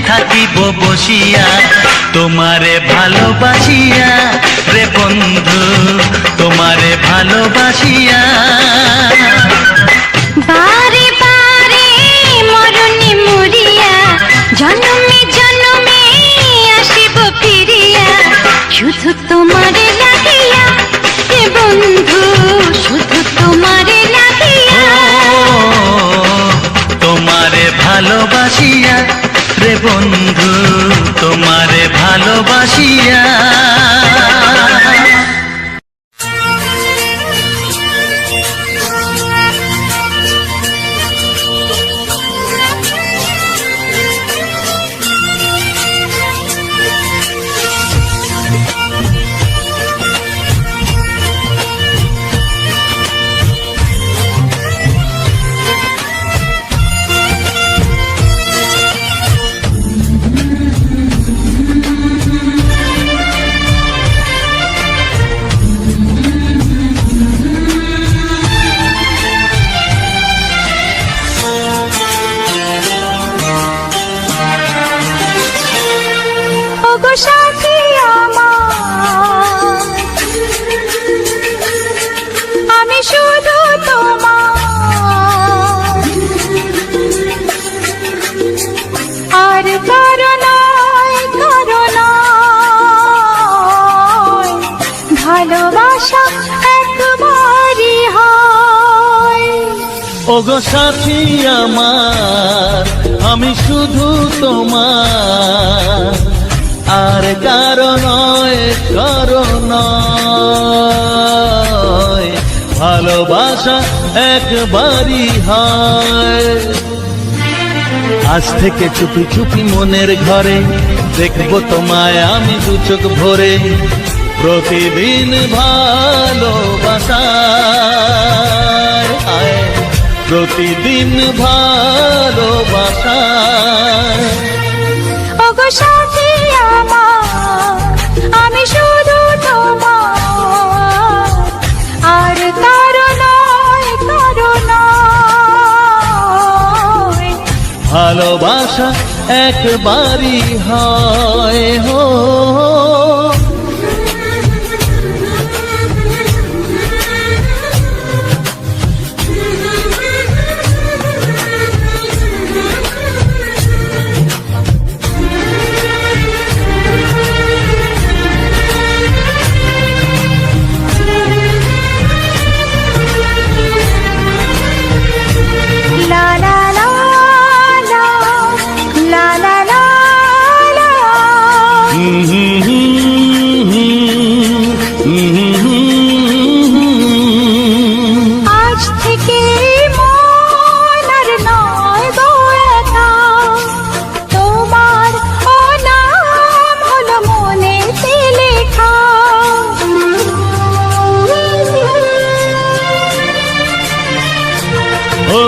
থাকিব বসিয়া, তোমারে ভালোবাসিয়া রে বন্ধু, তোমারে ভালোবাসিয়া। বারে বারে মরণে মরিয়া, জনমে জনমে আসিব ফিরিয়া, শুধু তোমারে লাগিয়া রে বন্ধু, শুধু তোমারে লাগিয়া। তোমারে ভালোবাসিয়া রে বন্ধু, তোমারে ভালোবাসিয়া। ওগো সাথী আমার, আমি শুধু তোমার, আর কারো নয়, কারো নয়। ভালোবাসা একবারই হয়। আজ থেকে চুপি চুপি মনের ঘরে দেখবো তোমায় আমি দু চোখ ভরে, প্রতিদিন ভালোবাসায়, প্রতিদিন ভালোবাসায়। ওগো সাথী আমার, আমি শুধু তোমার, আর কারো নয়, কারো নয়। ভালোবাসা একবারই হয় হো। লা লা লা লা, লা লা লা লা। আজ থেকে মন আর নয় গো একা, তোমার ও নাম হলো মনেতে লেখা। ও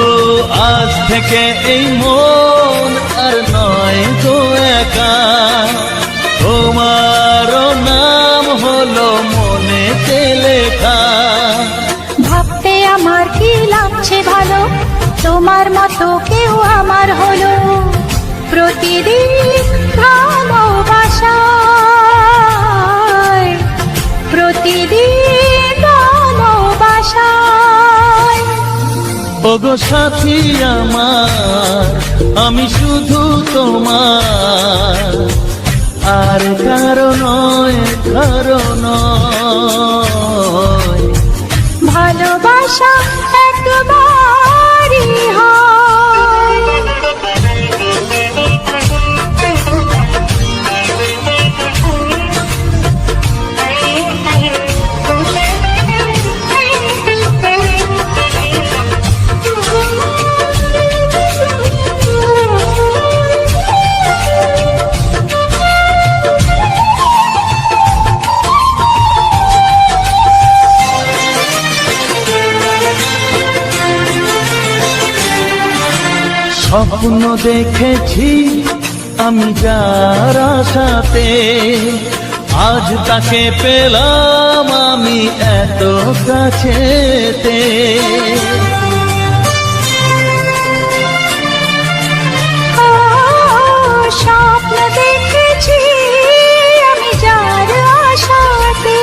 আজ থেকে এই মন আর নয় গো একা, তোমারও নাম হলো মনেতে লেখা। ভাবতে আমার কি লাগছে ভালো, তোমার মতো কেউ আমার হলো। প্রতিদিন ভালোবাসায়, প্রতিদিন ভালোবাসায়। ওগো সাথী আমার, আমি শুধু তোমার, আর কারো নয়, কারো নয়। ভালোবাসা একবারই হয়। স্বপ্ন দেখেছি আমি যার আশাতে, আজ তাকে পেলাম আমি এত কাছেতে। ও, স্বপ্ন দেখেছি আমি যার আশাতে,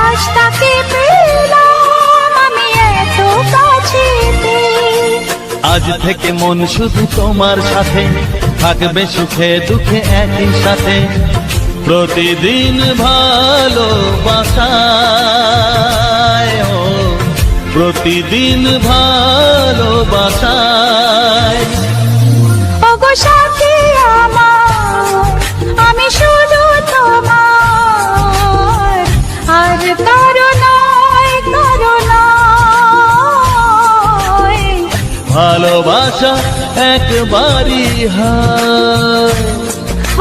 আজ তাকে পেলাম আমি এত কাছেতে। আজ থেকে মন শুধু তোমার সাথে, থাকবে সুখে দুঃখে একই সাথে। প্রতিদিন ভালোবাসায়, ও প্রতিদিন ভালোবাসায়। ওগো সাথী আমার, আমি শুধু তোমার, আর কারো নয়, কারো নয়। ভালোবাসা একবারই হয়।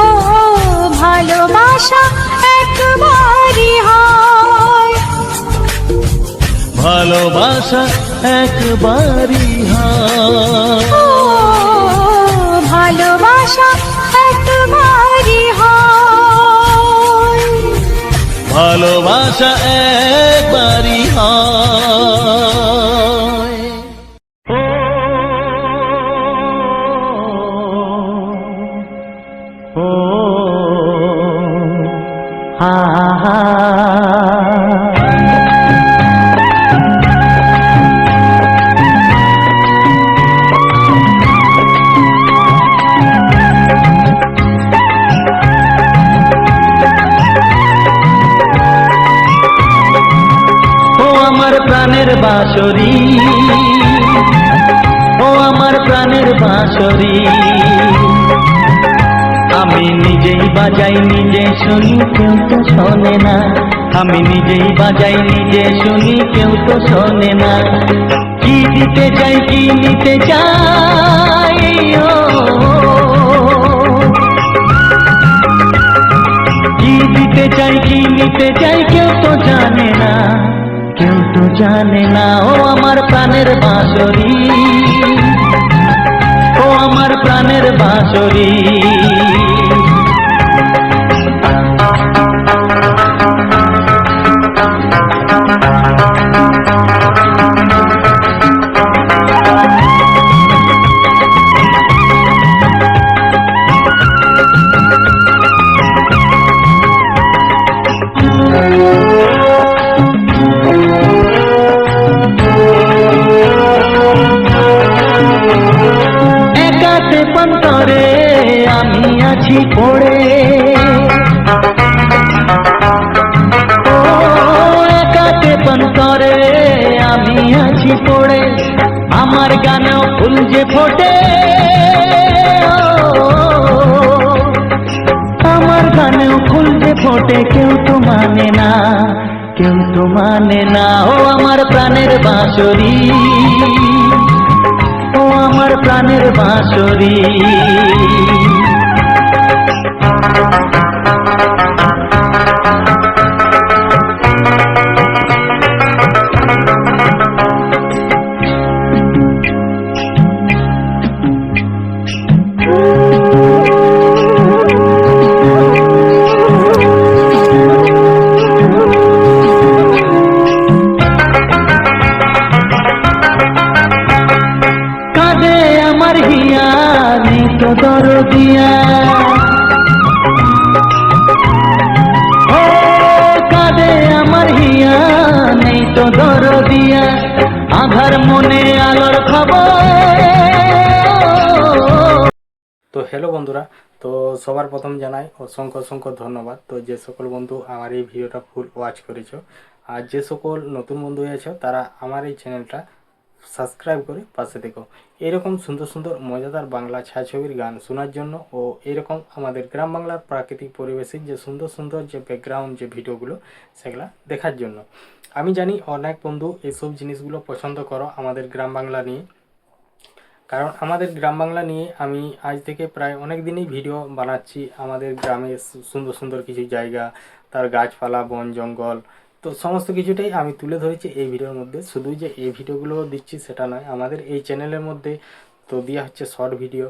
ও ভালোবাসা একবারই হয়। ভালোবাসা একবারই হয়। ও ভালোবাসা একবারই হয়। ভালোবাসা একবারই হয়। ও হা হা। ও আমার প্রাণের বাঁশরী, প্রাণের বাঁশরি। আমি নিজেই বাজাই নিজে শুনি, কেউ তো শোনে না। আমি নিজেই বাজাই নিজে শুনি, কেউ তো শোনে না। কি দিতে চাই কি নিতে চাই, ও কি দিতে চাই কি নিতে চাই, কেউ তো জানে না, কেউ তো জানে না। ও আমার প্রাণের বাঁশরি, ও আমার প্রাণের বাঁশরি। একাতে পন্তরে আমি আছি পড়ে, ও একাতে পন্তরে আমি আছি পড়ে। আমার গানেও ফুল যে ফোটে, ও আমার গানেও ফুল যে ফোটে, কেউ তো মানে না, কেউ তো মানে না। ও আমার প্রাণের বাঁশরি, ও আমার প্রাণের বাঁশরি। কাঁদে আমার হিয়া, নেই তো দরদিয়া, ও কাঁদে আমার হিয়া, নেই তো দরদিয়া। আধার মনে আলোর খবর। তো হ্যালো বন্ধুরা, তো সবার প্রথম জানাই অসংখ্য অসংখ্য ধন্যবাদ। তো যে সকল বন্ধু আমার এই ভিডিওটা ফুল ওয়াচ করেছো, আর যে সকল নতুন বন্ধু হয়েছে তারা আমার এই চ্যানেলটা সাবস্ক্রাইব করে পাশে থেকো। এরকম সুন্দর সুন্দর মজাদার বাংলা ছায়াছবির গান শোনার জন্য ও এরকম আমাদের গ্রাম বাংলার প্রাকৃতিক পরিবেশের যে সুন্দর সুন্দর যে ব্যাকগ্রাউন্ড যে ভিডিওগুলো সেগুলো দেখার জন্য। আমি জানি অনেক বন্ধু এইসব জিনিসগুলো পছন্দ করো আমাদের গ্রাম বাংলা নিয়ে, কারণ আমাদের গ্রাম বাংলা নিয়ে আমি আজ থেকে প্রায় অনেক দিনই ভিডিও বানাচ্ছি। আমাদের গ্রামে সুন্দর সুন্দর কিছু জায়গা, তার গাছপালা, বন জঙ্গল, তো সমস্ত কিছুটাই আমি তুলে ধরেছি এই ভিডিওর মধ্যে। শুধু যে এই ভিডিওগুলো দিচ্ছি সেটা নয়, আমাদের এই চ্যানেলের মধ্যে তো দেওয়া হচ্ছে শর্ট ভিডিও,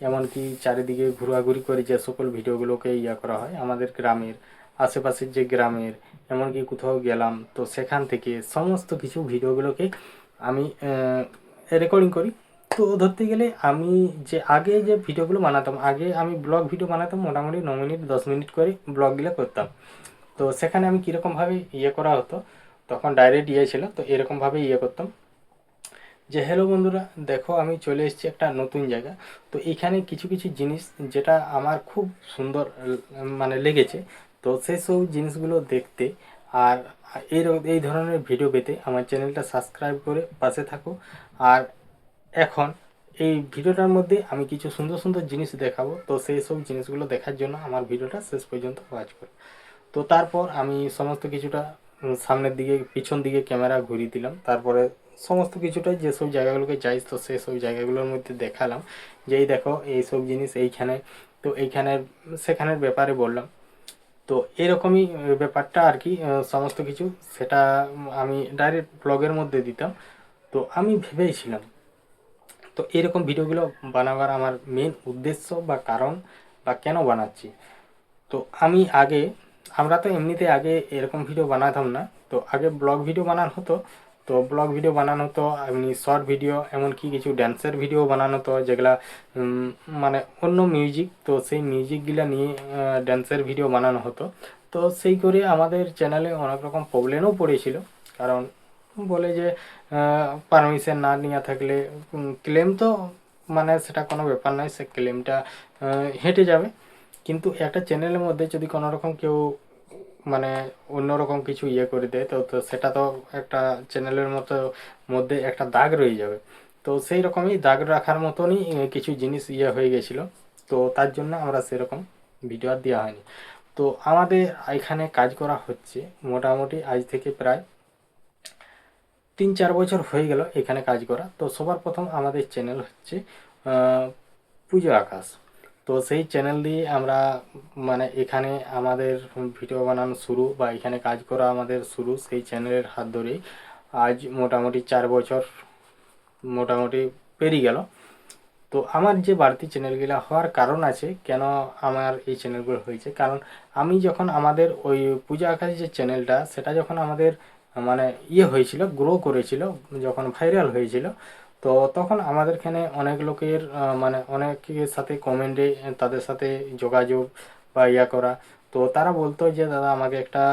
এমনকি চারিদিকে ঘোরাঘুরি করে যে সকল ভিডিওগুলোকে করা হয় আমাদের গ্রামের আশেপাশের যে গ্রামের, এমনকি কোথাও গেলাম তো সেখান থেকে সমস্ত কিছু ভিডিওগুলোকে আমি রেকর্ডিং করি। তো ধরতে গেলে আমি যে আগে যে ভিডিওগুলো বানাতাম, আগে আমি ব্লগ ভিডিও বানাতাম মোটামুটি 9 মিনিট 10 মিনিট করে ব্লগগুলো করতাম। তো সেখানে আমি কীরকমভাবে করা হতো, তখন ডাইরেক্ট ছিল, তো এরকমভাবে করতাম যে হ্যালো বন্ধুরা দেখো আমি চলে এসেছি একটা নতুন জায়গা। তো এখানে কিছু কিছু জিনিস যেটা আমার খুব সুন্দর মানে লেগেছে, তো সেই সব জিনিসগুলো দেখতে আর এই ধরনের ভিডিও পেতে আমার চ্যানেলটা সাবস্ক্রাইব করে পাশে থাকো। আর এখন এই ভিডিওটার মধ্যে আমি কিছু সুন্দর সুন্দর জিনিস দেখাবো, তো সেই সব জিনিসগুলো দেখার জন্য আমার ভিডিওটা শেষ পর্যন্ত ওয়াচ করো। তো তারপর আমি সমস্ত কিছুটা সামনের দিকে পিছন দিকে ক্যামেরা ঘুরিয়ে দিলাম, তারপরে সমস্ত কিছুটা যেসব জায়গাগুলোকে যাই তো সেই সব জায়গাগুলোর মধ্যে দেখালাম যে এই দেখো এইসব জিনিস এইখানে, তো এইখানের সেখানের ব্যাপারে বললাম। তো এরকমই ব্যাপারটা আর কি, সমস্ত কিছু সেটা আমি ডাইরেক্ট ব্লগের মধ্যে দিতাম। তো আমি ভেবেছিলাম তো এরকম ভিডিওগুলো বানাবার আমার মেন উদ্দেশ্য বা কারণ বা কেন বানাচ্ছি। তো আমরা তো এমনিতে আগে এরকম ভিডিও বানাতাম না, তো আগে ব্লগ ভিডিও বানানো হতো। তো ব্লগ ভিডিও বানানো হতো এমনি শর্ট ভিডিও, এমনকি কিছু ড্যান্সের ভিডিও বানানো হতো যেগুলা মানে অন্য মিউজিক, তো সেই মিউজিকগুলা নিয়ে ড্যান্সের ভিডিও বানানো হতো। তো সেই করে আমাদের চ্যানেলে অনেক রকম প্রবলেমও পড়েছিল, কারণ বলে যে পারমিশন না নেওয়া থাকলে ক্লেম তো মানে সেটা কোনো ব্যাপার নয়, সে ক্লেমটা হেঁটে যাবে। কিন্তু একটা চ্যানেলের মধ্যে যদি কোনো রকম কেউ মানে অন্যরকম কিছু করে দেয়, তো তো সেটা তো একটা চ্যানেলের মধ্যে একটা দাগ রয়ে যাবে। তো সেই রকমই দাগ রাখার মতনই কিছু জিনিস হয়ে গেছিলো, তো তার জন্য আমরা সেরকম ভিডিও আর দেওয়া হয়নি। তো আমাদের এখানে কাজ করা হচ্ছে মোটামুটি আজ থেকে প্রায় 3-4 বছর হয়ে গেল এখানে কাজ করা। তো সবার প্রথম আমাদের চ্যানেল হচ্ছে পুজো আকাশ। তো সেই চ্যানেল দিয়ে আমরা মানে এখানে আমাদের ভিডিও বানানো শুরু বা এখানে কাজ করা আমাদের শুরু সেই চ্যানেলের হাত ধরেই আজ মোটামুটি 4 বছর মোটামুটি পেরিয়ে গেল। তো আমার যে বাড়তি চ্যানেলগুলো হওয়ার কারণ আছে, কেন আমার এই চ্যানেলগুলো হয়েছে, কারণ আমি যখন আমাদের ওই পূজা আকাশ যে চ্যানেলটা সেটা যখন আমাদের মানে হয়েছিল, গ্রো করেছিল, যখন ভাইরাল হয়েছিল, তো তখন আমাদের এখানে অনেক লোকের মানে অনেকের সাথে কমেন্টে তাদের সাথে যোগাযোগ বা করা। তো তারা বলতো যে দাদা আমাকে একটা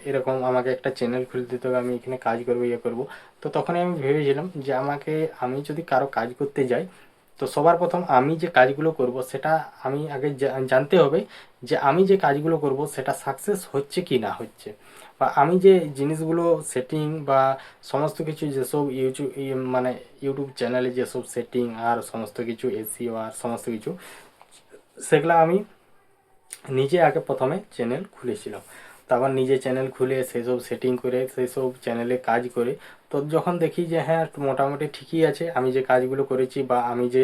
এরকম আমাকে একটা চ্যানেল খুলে দিতে হবে, আমি এখানে কাজ করবো করবো। তো তখনই আমি ভেবেছিলাম যে আমি যদি কারো কাজ করতে যাই, তো সবার প্রথম আমি যে কাজগুলো করব সেটা আমি আগে জানতে হবে যে আমি যে কাজগুলো করব সেটা সাকসেস হচ্ছে কি না হচ্ছে, বা আমি যে জিনিসগুলো সেটিং বা সমস্ত কিছু যেসব মানে ইউটিউব চ্যানেলে যেসব সেটিং আর সমস্ত কিছু এসইও আর সমস্ত কিছু, সেগুলো আমি নিজে আগে প্রথমে চ্যানেল খুলেছিলাম। তারপর নিজে চ্যানেল খুলে সেসব সেটিং করে সেসব চ্যানেলে কাজ করে, তো যখন দেখি যে হ্যাঁ মোটামুটি ঠিকই আছে, আমি যে কাজগুলো করেছি বা আমি যে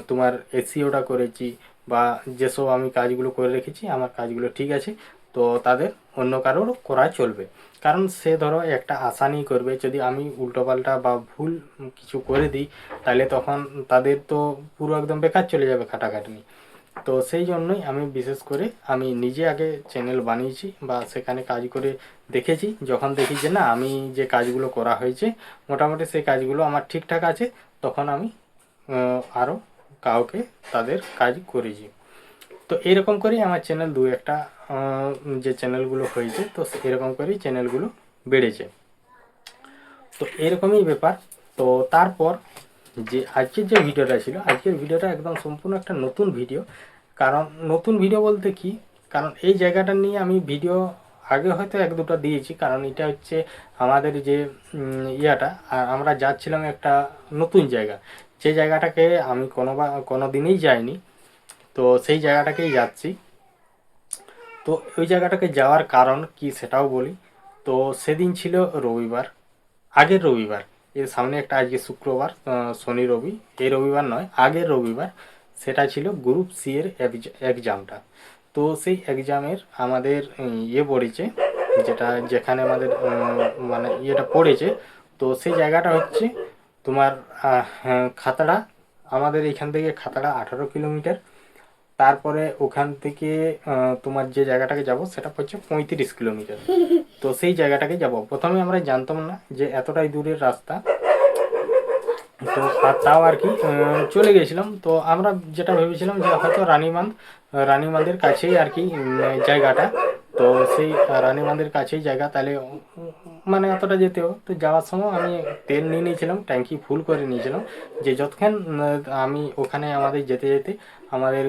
তোমার এসইওটা করেছি বা যেসব আমি কাজগুলো করে রেখেছি আমার কাজগুলো ঠিক আছে, তো তাদের অন্য কারোর করা চলবে। কারণ সে ধরো একটা আশা নিয়ে করবে, যদি আমি উল্টোপাল্টা বা ভুল কিছু করে দিই তাহলে তখন তাদের তো পুরো একদম বেকার চলে যাবে খাটাখাটনি। তো সেই জন্যই আমি বিশেষ করে আমি নিজে আগে চ্যানেল বানিয়েছি বা সেখানে কাজ করে দেখেছি, যখন দেখি যে না আমি যে কাজগুলো করা হয়েছে মোটামুটি সেই কাজগুলো আমার ঠিকঠাক আছে, তখন আমি আরও কাউকে তাদের কাজ করেছি। তো এরকম করেই আমার চ্যানেল দু একটা যে চ্যানেলগুলো হয়েছে, তো এরকম করেই চ্যানেলগুলো বেড়েছে। তো এরকমই ব্যাপার। তো তারপর যে আজকের যে ভিডিওটা ছিল, আজকের ভিডিওটা একদম সম্পূর্ণ একটা নতুন ভিডিও। কারণ নতুন ভিডিও বলতে কি, কারণ এই জায়গাটা নিয়ে আমি ভিডিও আগে হয়তো এক দুটো দিয়েছি, কারণ এটা হচ্ছে আমাদের যে আর আমরা যাচ্ছিলাম একটা নতুন জায়গা, যে জায়গাটাকে আমি কোনো দিনই যাইনি, তো সেই জায়গাটাকেই যাচ্ছি। তো ওই জায়গাটাকে যাওয়ার কারণ কি সেটাও বলি। তো সেদিন ছিল রবিবার, আগের রবিবার, এর সামনে একটা আজকে শুক্রবার, শনি রবি, এই রবিবার নয় আগের রবিবার, সেটা ছিল গ্রুপ সি এর এক্সামটা। তো সেই এক্সামের আমাদের পড়েছে, যেখানে আমাদের মানে পড়েছে, তো সেই জায়গাটা হচ্ছে তোমার খাতড়া। আমাদের এখান থেকে খাতড়া 18 কিলোমিটার। তারপরে ওখান থেকে তোমার যে জায়গাটাকে যাব সেটা হচ্ছে 35 কিলোমিটার। তো সেই জায়গাটাকে যাব, প্রথমে আমরা জানতাম না যে এতটাই দূরের রাস্তা। তো আর তাও আর কি চলে গেছিলাম। তো আমরা যেটা ভেবেছিলাম যে হয়তো রানীবাঁধের কাছেই আর কি জায়গাটা। তো সেই রানীবাঁধের কাছেই জায়গা, তাহলে মানে এতটা যেতে হবে। তো যাওয়ার সময় আমি তেল নিয়ে নিয়েছিলাম, ট্যাঙ্কি ফুল করে নিয়েছিলাম, যে যতক্ষণ আমি ওখানে আমাদের যেতে যেতে আমাদের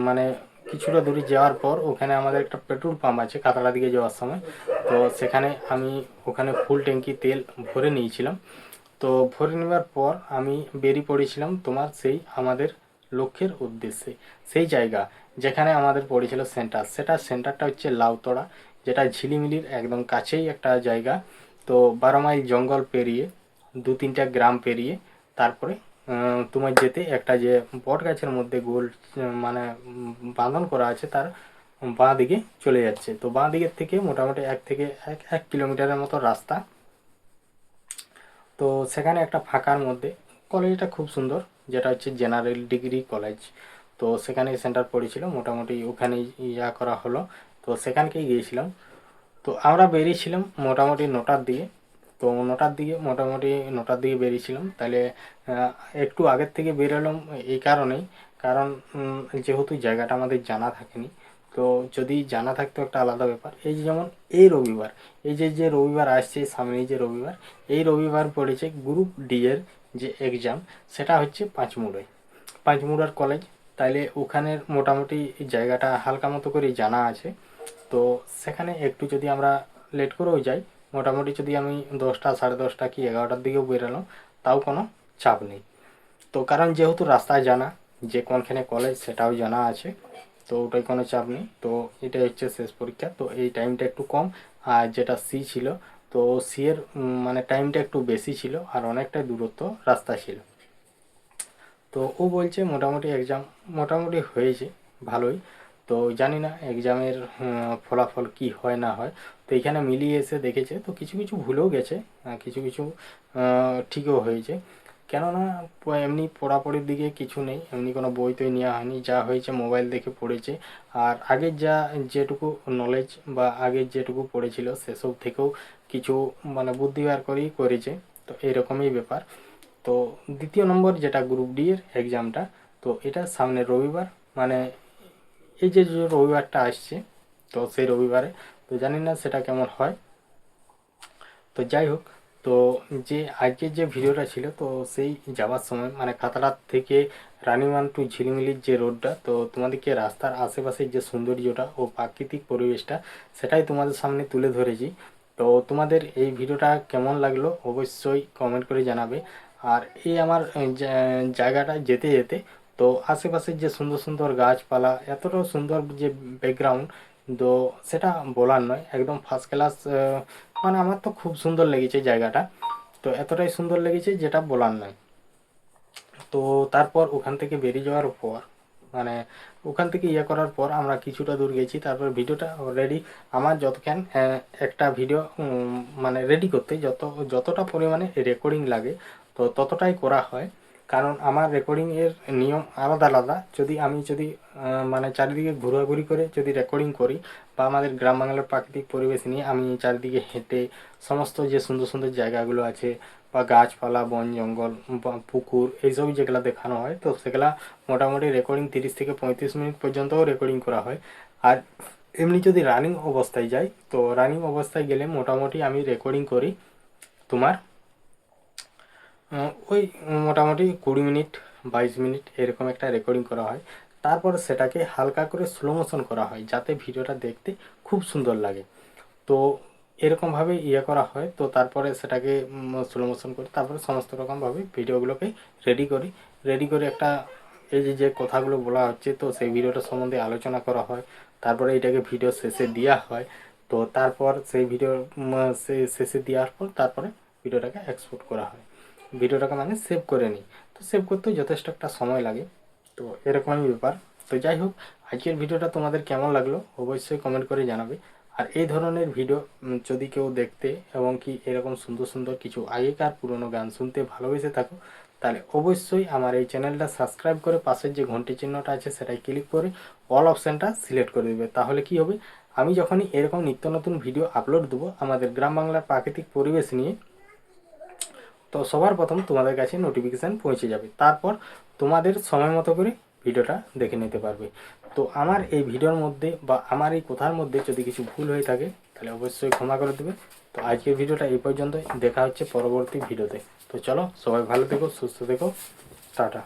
মানে কিছুটা দূরে যাওয়ার পর ওখানে আমাদের একটা পেট্রোল পাম্প আছে কাতাড়া দিকে যাওয়ার সময়। তো সেখানে আমি ওখানে ফুল ট্যাঙ্কি তেল ভরে নিয়েছিলাম। তো ভরে নেওয়ার পর আমি বেরিয়ে পড়েছিলাম তোমার সেই আমাদের লক্ষ্যের উদ্দেশ্যে। সেই জায়গা যেখানে আমাদের পড়েছিল সেন্টারটা হচ্ছে লাউতড়া, যেটা ঝিলিমিলির একদম কাছেই একটা জায়গা। তো 12 মাইল জঙ্গল পেরিয়ে 2-3টা গ্রাম পেরিয়ে তারপরে তোমার যেতে একটা যে বট গাছের মধ্যে গোল মানে বাঁধন করা আছে, তার বাঁ দিকে চলে যাচ্ছে। তো বাঁ দিকের থেকে মোটামুটি 1 কিলোমিটারের মতো রাস্তা। তো সেখানে একটা ফাঁকার মধ্যে কলেজটা খুব সুন্দর, যেটা হচ্ছে জেনারেল ডিগ্রি কলেজ। তো সেখানে সেন্টার পড়েছিল, মোটামুটি ওখানেই করা হলো। তো সেখানকেই গিয়েছিলাম। তো আমরা বেরিয়েছিলাম মোটামুটি 9টার দিকে। তো 9টার দিকে বেরিয়েছিলাম, তাহলে একটু আগের থেকে বেরোলাম এই কারণেই, কারণ যেহেতু জায়গাটা আমাদের জানা থাকেনি। তো যদি জানা থাকতো একটা আলাদা ব্যাপার। এই যে যেমন এই রবিবার, এই যে রবিবার আসছে সামনেই যে রবিবার, এই রবিবার পড়েছে গ্রুপ ডি এর যে এক্সাম, সেটা হচ্ছে পাঁচমুড়ার কলেজ। তাইলে ওখানের মোটামুটি জায়গাটা হালকা মতো করেই জানা আছে। তো সেখানে একটু যদি আমরা লেট করেও যাই, মোটামুটি যদি আমি 10টা, 10:30 কি 11টার দিকেও বেরোলাম, তাও কোনো চাপ নেই। তো কারণ যেহেতু রাস্তা জানা, যে কোনখানে কলেজ সেটাও জানা আছে, তো ওটাই কোনো চাপ নেই। তো এটাই হচ্ছে শেষ পরীক্ষা, তো এই টাইমটা একটু কম। আর যেটা সি ছিল, তো সি এর মানে টাইমটা একটু বেশি ছিল আর অনেকটা দূরত্ব রাস্তা ছিল। তো ও বলছে মোটামুটি এক্সাম মোটামুটি হয়েছে ভালোই। তো জানি না এক্সামের ফলাফল কি হয় না হয়। তো এখানে মিলিয়ে এসে দেখেছে, তো কিছু কিছু ভুলেও গেছে, কিছু কিছু ঠিকও হয়েছে। কেননা এমনি পড়াপড়ির দিকে কিছু নেই, এমনি কোনো বই টই নেওয়া হয়নি, যা হয়েছে মোবাইল দেখে পড়েছে। আর আগের যেটুকু নলেজ বা আগের যেটুকু পড়েছিল সেসব থেকেও কিছু মানে বুদ্ধি বার করেই করেছে। তো এরকমই ব্যাপার। তো দ্বিতীয় নম্বর যেটা গ্রুপ ডি এর এক্সামটা, তো এটা সামনের রবিবার, মানে এই যে রবিবারটা আসছে, তো সেই রবিবারে। তো জানি না সেটা কেমন হয়। তো যাই হোক, তো যে আজকের যে ভিডিওটা ছিল, তো সেই যাওয়ার সময় মানে খাতড়া থেকে রানীমান টু ঝিলিমিলির যে রোডটা, তো তোমাদেরকে রাস্তার আশেপাশের যে সৌন্দর্যটা ও প্রাকৃতিক পরিবেশটা সেটাই তোমাদের সামনে তুলে ধরেছি। তো তোমাদের এই ভিডিওটা কেমন লাগলো অবশ্যই কমেন্ট করে জানাবে। আর এই আমার জায়গাটা যেতে যেতে, তো আশেপাশের যে সুন্দর সুন্দর গাছপালা, এতটাও সুন্দর যে ব্যাকগ্রাউন্ড, তো সেটা বলার নয়, একদম ফার্স্ট ক্লাস। মানে আমার তো খুব সুন্দর লেগেছে জায়গাটা, তো এতটাই সুন্দর লেগেছে যেটা বলার নয়। তো তারপর ওখান থেকে বেরিয়ে যাওয়ার পর, মানে ওখান থেকে ইয়ে করার পর আমরা কিছুটা দূর গেছি। তারপর ভিডিওটা অলরেডি আমার যতক্ষণ একটা ভিডিও মানে রেডি করতে যতটা পরিমাণে রেকর্ডিং লাগে, তো ততটাই করা হয়। কারণ আমার রেকর্ডিংয়ের নিয়ম আলাদা আলাদা। যদি মানে চারিদিকে ঘোরাঘুরি করে যদি রেকর্ডিং করি, বা আমাদের গ্রাম বাংলার প্রাকৃতিক পরিবেশ নিয়ে আমি চারিদিকে হেঁটে সমস্ত যে সুন্দর সুন্দর জায়গাগুলো আছে, বা গাছপালা, বন জঙ্গল বা পুকুর, এইসব যেগুলো দেখানো হয়, তো সেগুলা মোটামুটি রেকর্ডিং 30 থেকে 35 মিনিট পর্যন্তও রেকর্ডিং করা হয়। আর এমনি যদি রানিং অবস্থায় যাই, তো রানিং অবস্থায় গেলে মোটামুটি আমি রেকর্ডিং করি তোমার ওই মোটামুটি 20 মিনিট 22 মিনিট এরকম একটা রেকর্ডিং করা হয়। তারপর সেটাকে হালকা করে স্লো মোশন করা হয় যাতে ভিডিওটা দেখতে খুব সুন্দর লাগে। তো এরকমভাবে ইয়ে করা হয়। তো তারপরে সেটাকে স্লো মোশন করে তারপরে সমস্ত রকমভাবে ভিডিওগুলোকে রেডি করে একটা এই যে কথাগুলো বলা হচ্ছে, তো সেই ভিডিওটা সম্বন্ধে আলোচনা করা হয়। তারপরে এটাকে ভিডিও শেষে দেওয়া হয়। তো তারপর সেই ভিডিও শেষে দেওয়ার পর তারপরে ভিডিওটাকে এক্সপোর্ট করা হয়, ভিডিওটাকে মানে সেভ করে নিই। তো সেভ করতেও যথেষ্ট একটা সময় লাগে। তো এরকমই ব্যাপার। তো যাই হোক, আজকের ভিডিওটা তোমাদের কেমন লাগলো অবশ্যই কমেন্ট করে জানাবে। আর এই ধরনের ভিডিও যদি কেউ দেখতে এবং কি এরকম সুন্দর সুন্দর কিছু আগেকার পুরনো গান শুনতে ভালোবেসে থাকো, তাহলে অবশ্যই আমার এই চ্যানেলটা সাবস্ক্রাইব করে পাশের যে ঘন্টি চিহ্নটা আছে সেটাই ক্লিক করে অল অপশানটা সিলেক্ট করে দেবে। তাহলে কি হবে, আমি যখনই এরকম নিত্য নতুন ভিডিও আপলোড দেবো আমাদের গ্রাম বাংলার প্রাকৃতিক পরিবেশ নিয়ে, তো সবার প্রথম তোমাদের কাছে নোটিফিকেশান পৌঁছে যাবে। তারপর তোমাদের সময় মতো করে ভিডিওটা দেখে নিতে পারবে। তো আমার এই ভিডিওর মধ্যে বা আমার এই কথার মধ্যে যদি কিছু ভুল হয়ে থাকে তাহলে অবশ্যই ক্ষমা করে দেবে। তো আজকের ভিডিওটা এই পর্যন্ত, দেখা হচ্ছে পরবর্তী ভিডিওতে। তো চলো, সবাই ভালো থেকো, সুস্থ থেকো, টাটা।